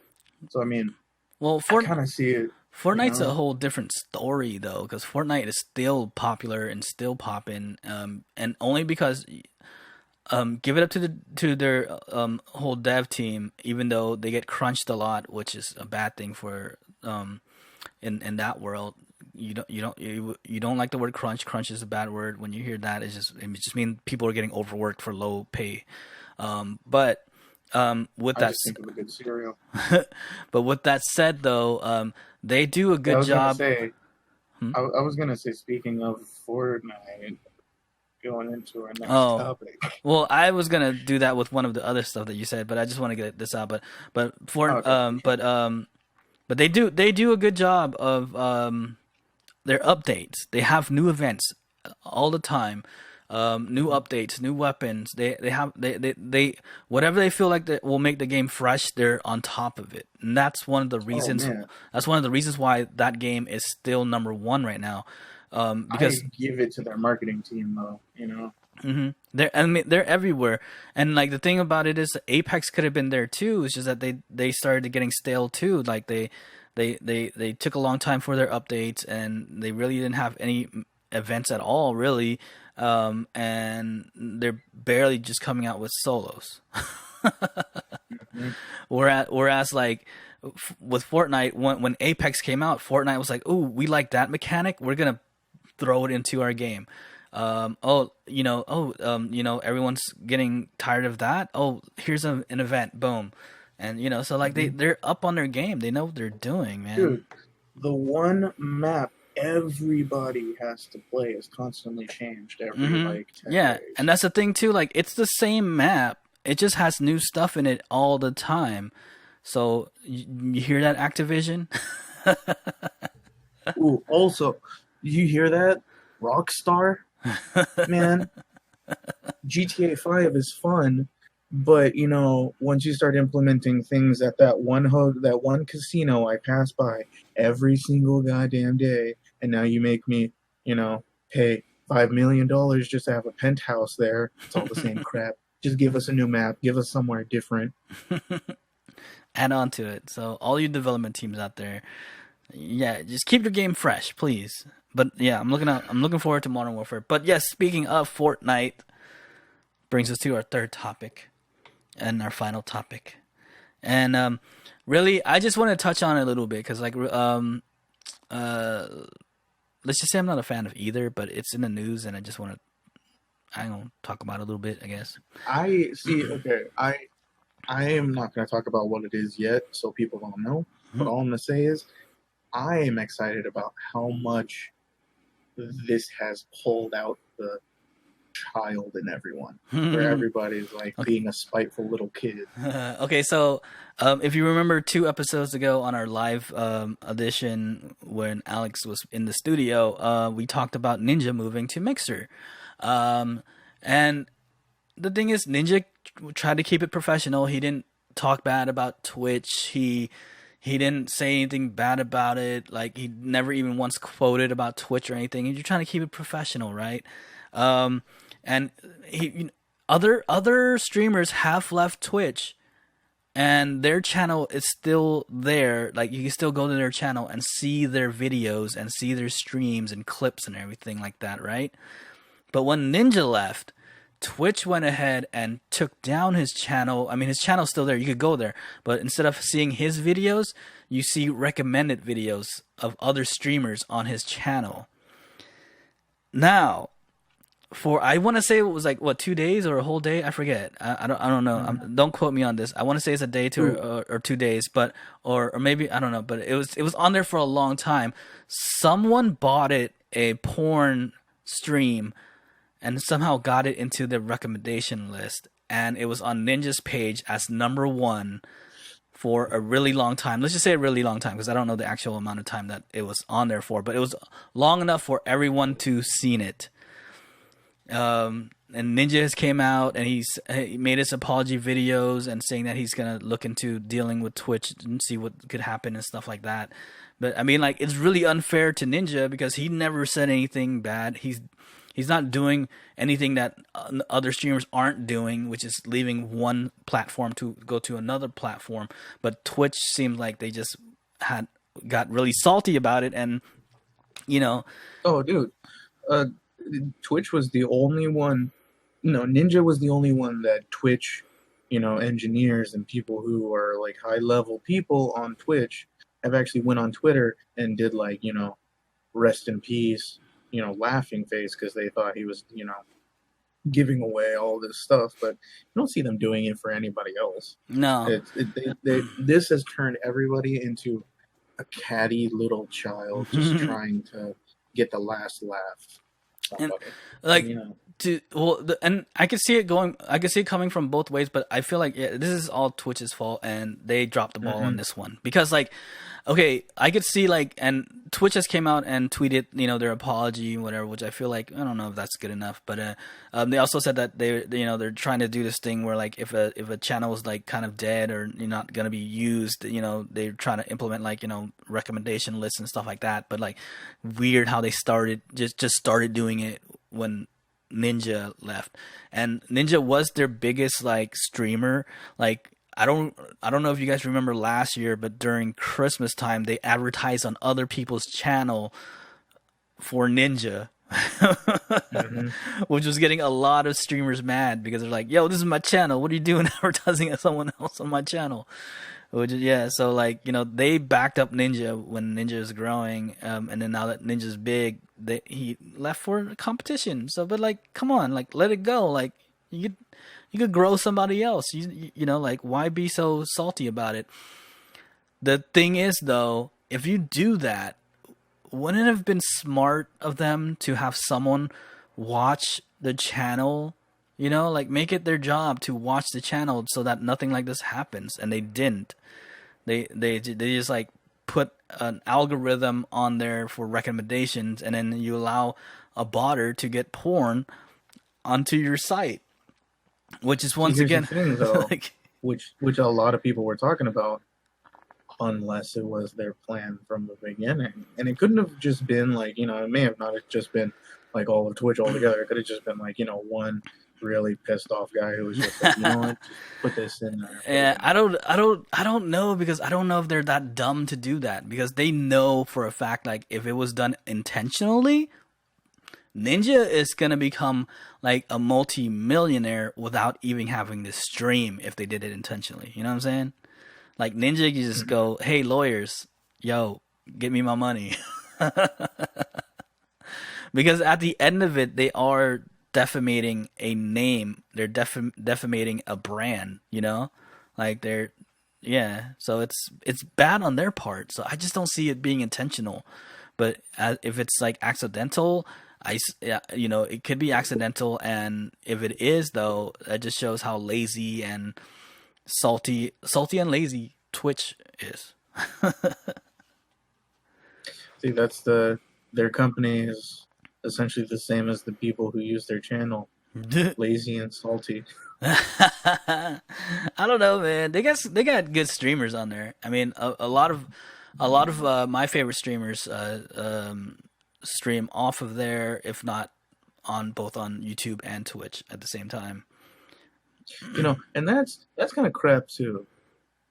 So I mean, Well, I kind of see it, you Fortnite's a know. whole different story though, because Fortnite is still popular and still popping, and only because give it up to their whole dev team, even though they get crunched a lot, which is a bad thing for in that world. You don't like the word crunch. Crunch is a bad word. When you hear that, it just means people are getting overworked for low pay. But with I that just think of a good cereal. but with that said though, they do a Yeah, I good was gonna job. say, Hmm? I was gonna say, speaking of Fortnite, going into our next Oh, topic. well, I was gonna do that with one of the other stuff that you said, but I just want to get this out. But Oh, for okay. but they do a good job of their updates. They have new events all the time, new updates, new weapons. They whatever they feel like that will make the game fresh. They're on top of it, and that's one of the Oh reasons. man, That's one of the reasons why that game is still number one right now. I Because give it to their marketing team though. they're everywhere, and like the thing about it is Apex could have been there too. It's just that they started getting stale too. Like they took a long time for their updates, and they really didn't have any events at all, really. And they're barely just coming out with solos. Hmm. Whereas like with Fortnite, when Apex came out, Fortnite was like, "Ooh, we like that mechanic. We're gonna throw it into our game." Everyone's getting tired of that. Oh, here's an event, boom, and so like Hmm. they're up on their game. They know what they're doing, man. Dude, the one map everybody has to play is constantly changed every like 10 Yeah, and days. that's the thing too. Like it's the same map. It just has new stuff in it all the time. So you hear that, Activision? Ooh, also, you hear that? Rockstar, man. GTA 5 is fun, but once you start implementing things at that one casino I pass by every single goddamn day, and now you make me, pay $5 million just to have a penthouse there. It's all the same crap. Just give us a new map. Give us somewhere different. Add on to it. So all you development teams out there, yeah, just keep your game fresh, please. But yeah, I'm looking forward to Modern Warfare. But yes, speaking of Fortnite, brings us to our third topic and our final topic. And really, I just want to touch on it a little bit because, like, uh, let's just say I'm not a fan of either, but it's in the news, and I don't know, talk about it a little bit, I guess. I see. Okay, I am not going to talk about what it is yet, so people don't know. But all I'm going to say is I am excited about how much this has pulled out the child in everyone, where everybody's like Okay. being a spiteful little kid. Okay, so if you remember 2 episodes ago on our live edition when Alex was in the studio, we talked about Ninja moving to Mixer. And the thing is, Ninja tried to keep it professional. He didn't talk bad about Twitch. He didn't say anything bad about it. Like he never even once quoted about Twitch or anything. You're trying to keep it professional, right? And other streamers have left Twitch, and their channel is still there. Like you can still go to their channel and see their videos and see their streams and clips and everything like that, right? But when Ninja left, Twitch went ahead and took down his channel. I mean, his channel's still there. You could go there. But instead of seeing his videos, you see recommended videos of other streamers on his channel. Now, I want to say it was like, what, 2 days or a whole day? I forget. I don't know. Don't quote me on this. I want to say it's a day or 2 days, but or maybe I don't know. But it was on there for a long time. Someone bought it, a porn stream, and somehow got it into the recommendation list, and it was on Ninja's page as number one for a really long time. Let's just say a really long time, because I don't know the actual amount of time that it was on there for, but it was long enough for everyone to seen it. And Ninja has came out and he made his apology videos and saying that he's gonna look into dealing with Twitch and see what could happen and stuff like that. But I mean, like, it's really unfair to Ninja because he never said anything bad. He's not doing anything that other streamers aren't doing, which is leaving one platform to go to another platform. But Twitch seemed like they just had got really salty about it, and you know, Oh, dude, uh, Twitch was the only one. No, Ninja was the only one that Twitch, engineers and people who are like high level people on Twitch have actually went on Twitter and did like, rest in peace, laughing face because they thought he was, giving away all this stuff. But you don't see them doing it for anybody else. no. This has turned everybody into a catty little child just trying to get the last laugh. And Somebody. like, And, you know, and I can see it going. I can see it coming from both ways, but I feel like, yeah, this is all Twitch's fault, and they dropped the ball on this one because, like, okay, I could see, like, and Twitch has came out and tweeted, their apology, whatever, which I feel like, I don't know if that's good enough, but they also said that they're trying to do this thing where, like, if a channel is like kind of dead or you're not gonna be used, they're trying to implement, like, recommendation lists and stuff like that. But, like, weird how they just started doing it when Ninja left, and Ninja was their biggest, like, streamer. Like, I don't know if you guys remember last year, but during Christmas time they advertised on other people's channel for Ninja. hmm Which was getting a lot of streamers mad because they're like, "Yo, this is my channel. What are you doing advertising at someone else on my channel?" Which is, yeah, so, like, they backed up Ninja when Ninja was growing, and then now that Ninja's big, he left for competition. So, but, like, come on, like, let it go. Like, you could grow somebody else. Like, why be so salty about it? The thing is, though, if you do that, wouldn't it have been smart of them to have someone watch the channel? Like, make it their job to watch the channel so that nothing like this happens. And they didn't. They just, like, put an algorithm on there for recommendations, and then you allow a botter to get porn onto your site, which is, See, once here's the again, thing, though, like, which a lot of people were talking about, unless it was their plan from the beginning, and it couldn't have just been like, it may have not just been like all of Twitch altogether. It could have just been like, one really pissed off guy who was just like, you know what, just put this in there. Put it yeah, in I don't know, because I don't know if they're that dumb to do that, because they know for a fact, like, if it was done intentionally, Ninja is gonna become like a multi-millionaire without even having this stream if they did it intentionally. You know what I'm saying? Like, Ninja, you just there. go, "Hey, lawyers, yo, get me my money," because at the end of it, they are defamating a name. They're defamating a brand. Like, yeah. So it's bad on their part. So I just don't see it being intentional. But if it's, like, accidental, yeah, it could be accidental, and if it is, though, that just shows how lazy and salty and lazy Twitch is. See, their company is essentially the same as the people who use their channel, lazy and salty. I don't know, man. They got good streamers on there. I mean, a lot of my favorite streamers stream off of there, if not on both on YouTube and Twitch at the same time. And that's kind of crap too.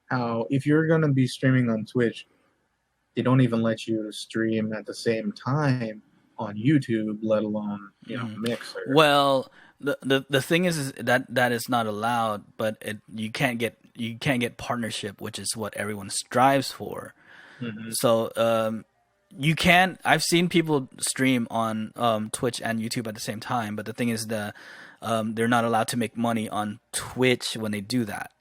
How if you're gonna be streaming on Twitch, they don't even let you stream at the same time on YouTube, let alone Mixer. Well, the thing is that is not allowed, but you can't get partnership, which is what everyone strives for. hmm So, you can. I've seen people stream on Twitch and YouTube at the same time, but the thing is, they're not allowed to make money on Twitch when they do that.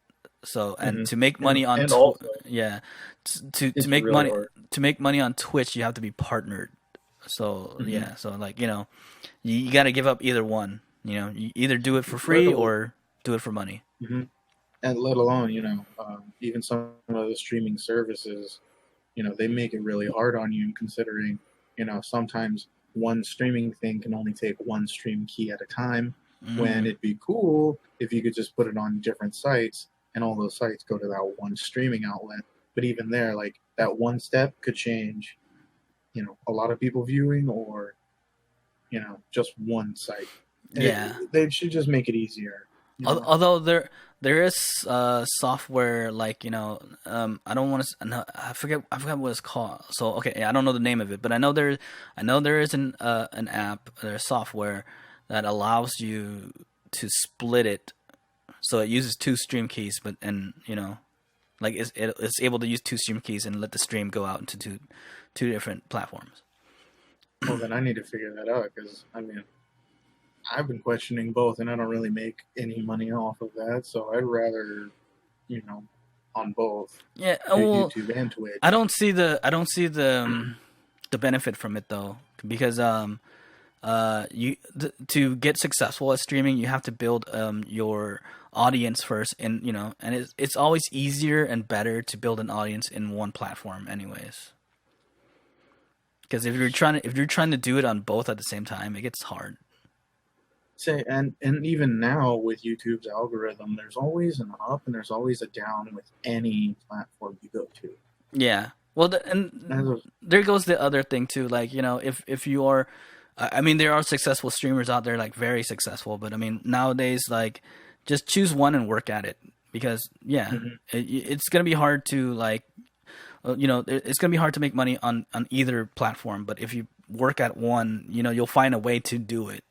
So, and to make money on and also yeah, to it's make really money hard. to make money on Twitch, you have to be partnered. So, hmm yeah, so, like, you got to give up either one. You either do it for Let free al- or do it for money. mhm. And let alone even some of the streaming services, they make it really hard on you, considering sometimes one streaming thing can only take one stream key at a time. When Mm, it'd be cool if you could just put it on different sites and all those sites go to that one streaming outlet. But even there, like that one step could change, a lot of people viewing or, just one site. yeah. They should just make it easier, you know. Although there is software like I don't want to no, I forget what it's called. So okay, yeah, I don't know the name of it, but I know there is an app, there's software that allows you to split it, so it uses two stream keys, but like it's able to use two stream keys and let the stream go out into two different platforms. Well, then I need to figure that out because, I mean, I've been questioning both, and I don't really make any money off of that. So I'd rather, you know, on both Yeah, well, YouTube and Twitch. I don't see the benefit from it though, because to get successful at streaming, you have to build your audience first, and it's always easier and better to build an audience in one platform, anyways. Because if you're trying to do it on both at the same time, it gets hard. Say, and even now with YouTube's algorithm, there's always an up and there's always a down with any platform you go to. Yeah. Well, and there goes the other thing too. Like if you are, I mean, there are successful streamers out there, like very successful. But I mean, nowadays, like, just choose one and work at it, because it's gonna be hard to like, it's gonna be hard to make money on either platform. But if you work at one, you'll find a way to do it.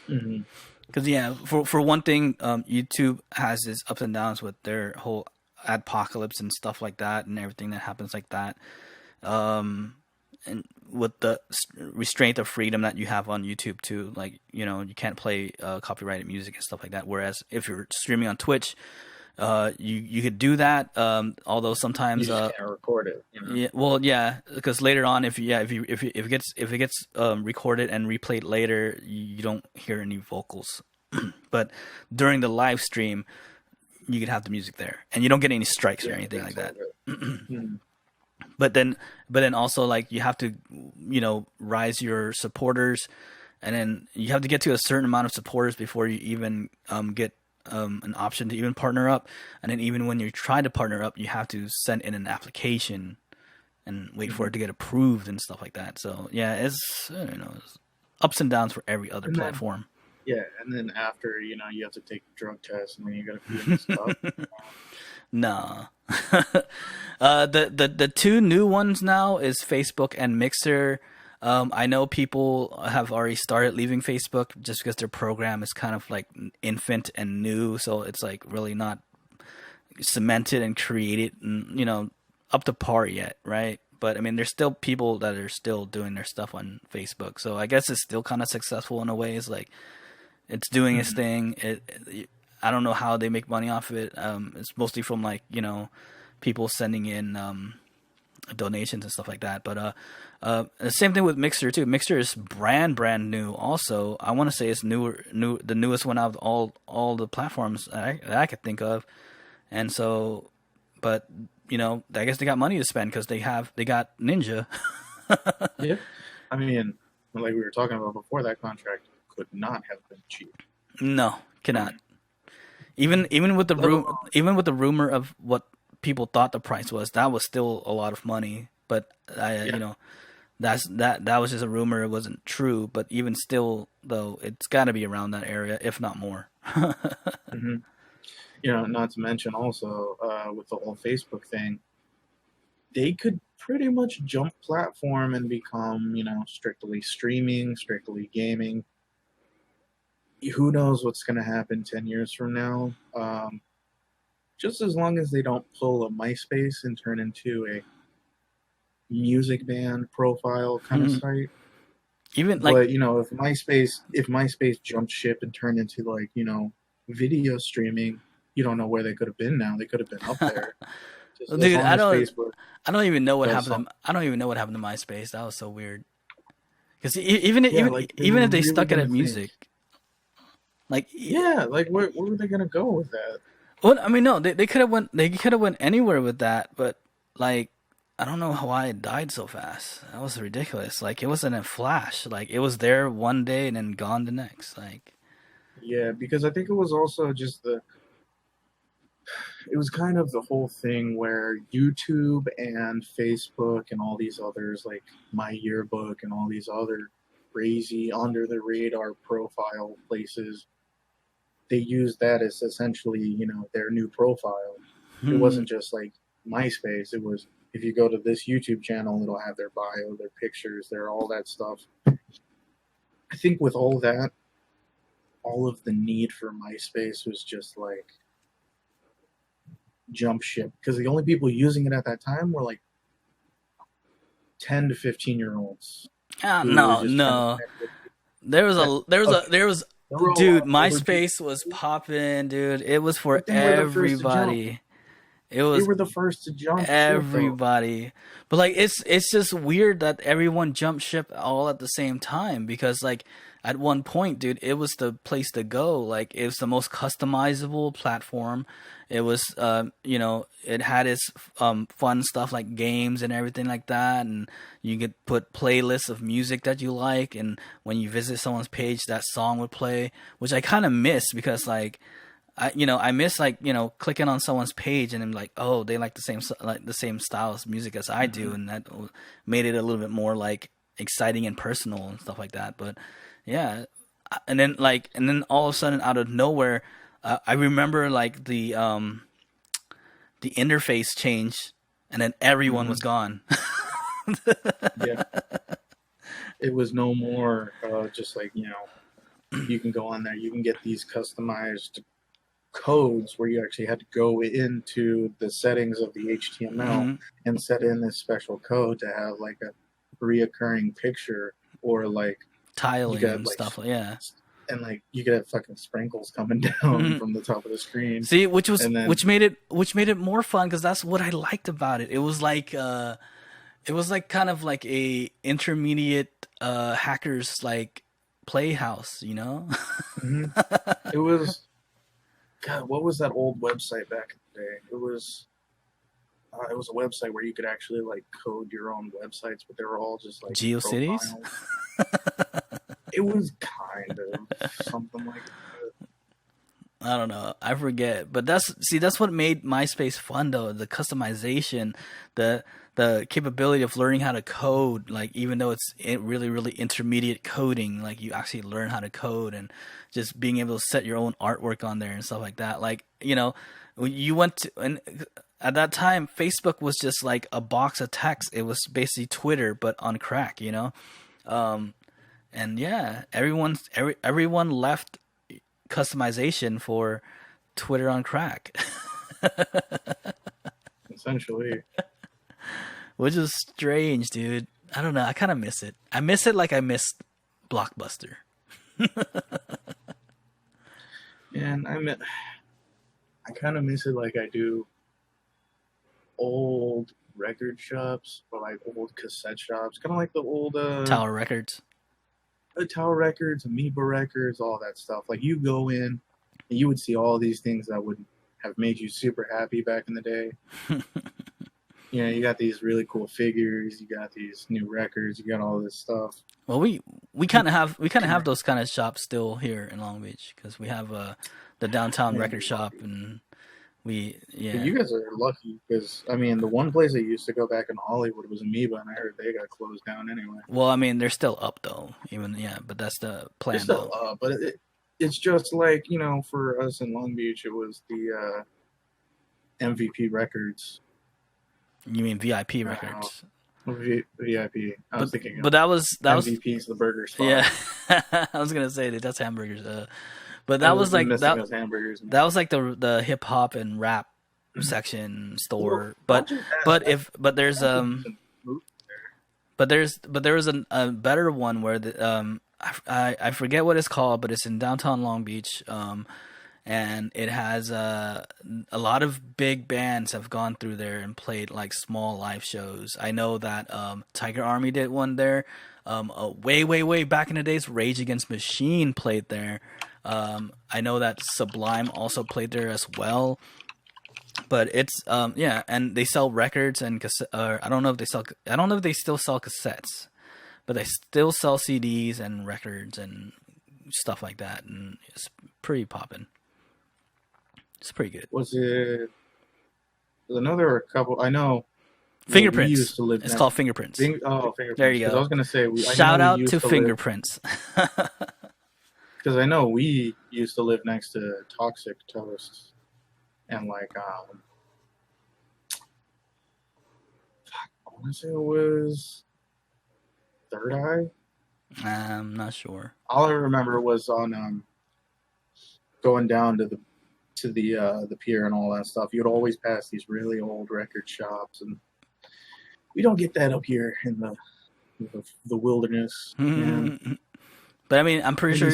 Mm-hmm. Because for one thing, YouTube has its ups and downs with their whole adpocalypse and stuff like that, and everything that happens like that, and with the restraint of freedom that you have on YouTube too, like you can't play copyrighted music and stuff like that. Whereas if you're streaming on Twitch, you could do that. Although sometimes you just can't record it. yeah, well, yeah, because later on, if it gets recorded and replayed later, you don't hear any vocals. But during the live stream, you could have the music there, and you don't get any strikes or anything like that. But then also, like, you have to rise your supporters, and then you have to get to a certain amount of supporters before you even get an option to even partner up. And then even when you try to partner up, you have to send in an application and wait for it to get approved and stuff like that. So yeah, it's it's ups and downs for every other platform. Yeah, and then after you have to take the drug test, and then you got to feed and stuff. Nah. The two new ones now is Facebook and Mixer. I know people have already started leaving Facebook just because their program is kind of like infant and new, so it's like really not cemented and created and up to par yet, right? But I mean, there's still people that are still doing their stuff on Facebook, so I guess it's still kind of successful in a way. It's like it's doing its thing. I don't know how they make money off of it. It's mostly from like people sending in donations and stuff like that. But the same thing with Mixer too. Mixer is brand new. Also, I want to say it's the newest one out of all the platforms that I could think of. And so, but I guess they got money to spend because they got Ninja. Yeah, I mean, like we were talking about before, that contract could not have been cheap. No, cannot. Even with the rumor of what people thought the price was, that was still a lot of money. But that was just a rumor; it wasn't true. But even still, though, it's got to be around that area, if not more. Mm-hmm. Not to mention also with the whole Facebook thing, they could pretty much jump platform and become strictly streaming, strictly gaming. Who knows what's going to happen 10 years from now? Just as long as they don't pull a MySpace and turn into a music band profile kind of site. Even like, but if MySpace jumped ship and turned into like video streaming, you don't know where they could have been now. They could have been up there. Dude, I don't even know what happened. I don't even know what happened to MySpace. That was so weird. Because even if they stuck it at music. Like where were they gonna go with that? Well, I mean, no, they could have went anywhere with that, but like I don't know why it died so fast. That was ridiculous. Like it wasn't a flash. Like it was there one day and then gone the next. Like Yeah, because I think it was also just it was kind of the whole thing where YouTube and Facebook and all these others, like My Yearbook and all these other crazy under the radar profile places, they used that as essentially, their new profile. It hmm, wasn't just like MySpace. It was, if you go to this YouTube channel, it'll have their bio, their pictures, their all that stuff. I think with all that, all of the need for MySpace was just like jump ship, because the only people using it at that time were like 10 to 15-year-olds who were no, just trying to no. connect with There was people. a there was a Okay, there was there were a dude. lot of older people, MySpace was popping, dude. It was for but they were the first to jump. everybody. It They was were the first to jump ship, though. everybody. But like it's just weird that everyone jumped ship all at the same time because like at one point, dude, it was the place to go. Like it was the most customizable platform. It was it had its fun stuff like games and everything like that, and you could put playlists of music that you like, and when you visit someone's page that song would play, which I kind of miss because like I miss like clicking on someone's page and I'm like, oh, they like the same style of music as I do, Mm-hmm. and that made it a little bit more like exciting and personal and stuff like that. But yeah, and then all of a sudden out of nowhere, I remember like the interface changed, and then everyone Mm-hmm. was gone. Yeah, it was no more just like, you can go on there, you can get these customized codes where you actually had to go into the settings of the HTML Hmm. and set in this special code to have like a reoccurring picture, or like you Tiling got and like stuff. Yeah. and like you could have fucking sprinkles coming down Hmm. from the top of the screen, See, and then which made it more fun because that's what I liked about it. It was like kind of like a intermediate hackers like playhouse, you know? mhm. It was, God, what was that old website back in the day? It was a website where you could actually like code your own websites, but they were all just like GeoCities? profiles. It was kind of something like that. I don't know. I forget. But that's what made MySpace fun though. The customization, the the capability of learning how to code, like even though it's really really intermediate coding, like you actually learn how to code and just being able to set your own artwork on there and stuff like that. Like, when you went to and at that time Facebook was just like a box of text. It was basically Twitter but on crack, you know? Um and yeah, everyone left customization for Twitter on crack, Essentially. which is strange, dude. I don't know. I kind of miss it. I miss it like I missed Blockbuster. And I kind of miss it like I do old record shops, or like old cassette shops, kind of like the old Tower Records. Tower Records, Amoeba Records, all that stuff. Like you go in and you would see all these things that would have made you super happy back in the day. You got these really cool figures, you got these new records, you got all this stuff. Well, we kind of have those kind of shops still here in Long Beach because we have the downtown Man, record you're shop, lucky. and But yeah. you guys are lucky because, I mean, the one place I used to go back in Hollywood was Amoeba, and I heard they got closed down anyway. Well, I mean, they're still up though. Even yeah, but that's the They're plan still though. up, but it's just like, for us in Long Beach, it was the MVP Records. You mean VIP Uh, records? VIP. I was But thinking but of that was MVP's the burger spot. yeah. I was gonna say that that's hamburgers. But I that was was like missing those hamburgers, man. that was like the hip hop and rap section Well, store. not But just that. but if but there's That's a decent move. but there was a better one where I forget what it's called, but it's in downtown Long Beach. And it has a lot of big bands have gone through there and played like small live shows. I know that Tiger Army did one there. Way back in the days, Rage Against Machine played there. I know that Sublime also played there as well. But it's yeah, and they sell records and I don't know if they sell. I don't know if they still sell cassettes, but they still sell CDs and records and stuff like that, and it's pretty poppin'. It's pretty good. I know there were a couple. I know. Fingerprints. We used to live it's next, called Fingerprints. Fingerprints. There you go. I was gonna say, shout out to Fingerprints. Because I know we used to live next to Toxic Toast, and like I want to say it was Third Eye. I'm not sure. All I remember was on going down to the pier and all that stuff. You'd always pass these really old record shops, and we don't get that up here in the wilderness. But I mean, I'm pretty sure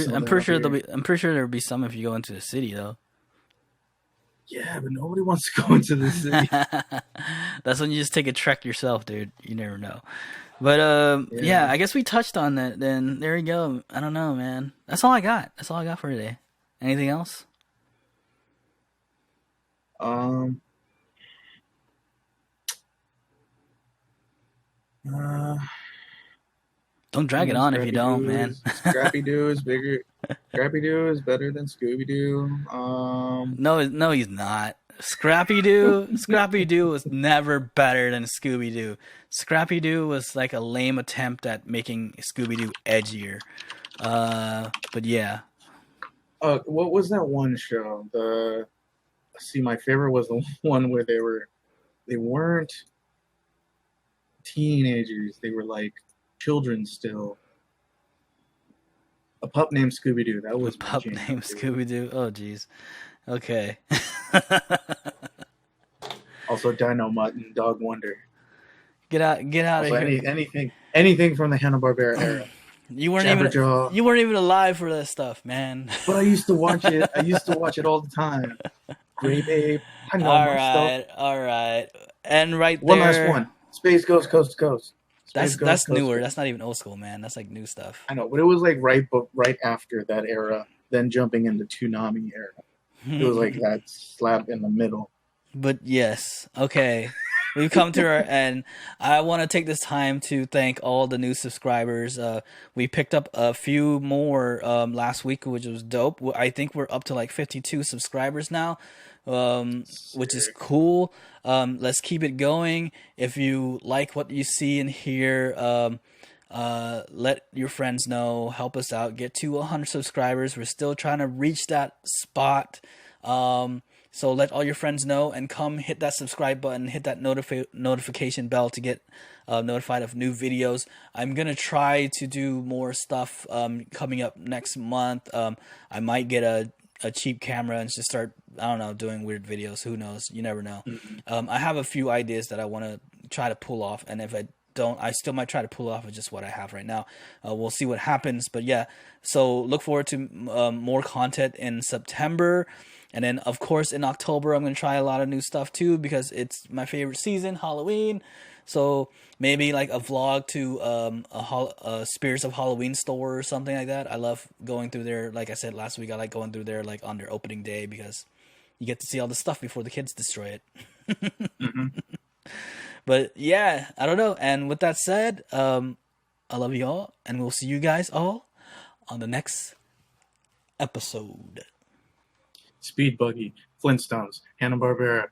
there'll be some if you go into the city, though. Yeah, but nobody wants to go into the city. That's when you just take a trek yourself, dude. You never know. But yeah, I guess we touched on that. Then there you go. I don't know, man. That's all I got. That's all I got for today. Anything else? Don't drag it on if you don't, man. Scrappy Doo is bigger. Scrappy Doo is better than Scooby Doo. No, he's not. Scrappy Doo was never better than Scooby Doo. Scrappy Doo was like a lame attempt at making Scooby Doo edgier. But yeah. What was that one show? My favorite was the one where they weren't teenagers. They were like children still. A pup named Scooby Doo. That was a pup named Scooby Doo. Oh, jeez. Okay. Also, Dino Mutt and Dog Wonder. Get out also of here. Anything from the Hanna-Barbera era. You weren't even alive for that stuff, man. But I used to watch it. I used to watch it all the time. Great Ape. I know my stuff. All right. And right there. One last one. Space Ghost Coast to Coast. That's newer. That's not even old school, man. That's like new stuff. I know, but it was like right after that era, then jumping into Toonami era. It was like that slap in the middle. But yes, okay. We've come to our end. I want to take this time to thank all the new subscribers. We picked up a few more last week, which was dope. I think we're up to like 52 subscribers now, which is cool. Let's keep it going. If you like what you see and hear, let your friends know. Help us out. Get to 100 subscribers. We're still trying to reach that spot. So let all your friends know and come hit that subscribe button, hit that notification bell to get notified of new videos. I'm going to try to do more stuff coming up next month. I might get a cheap camera and just start, I don't know, doing weird videos. Who knows? You never know. I have a few ideas that I want to try to pull off. And if I don't, I still might try to pull off of just what I have right now. We'll see what happens. But yeah, so look forward to more content in September. And then, of course, in October, I'm going to try a lot of new stuff, too, because it's my favorite season, Halloween. So maybe like a vlog to a Spirits of Halloween store or something like that. I love going through there. Like I said last week, I like going through there like on their opening day because you get to see all the stuff before the kids destroy it. But yeah, I don't know. And with that said, I love you all. And we'll see you guys all on the next episode. Speed Buggy, Flintstones, Hanna-Barbera,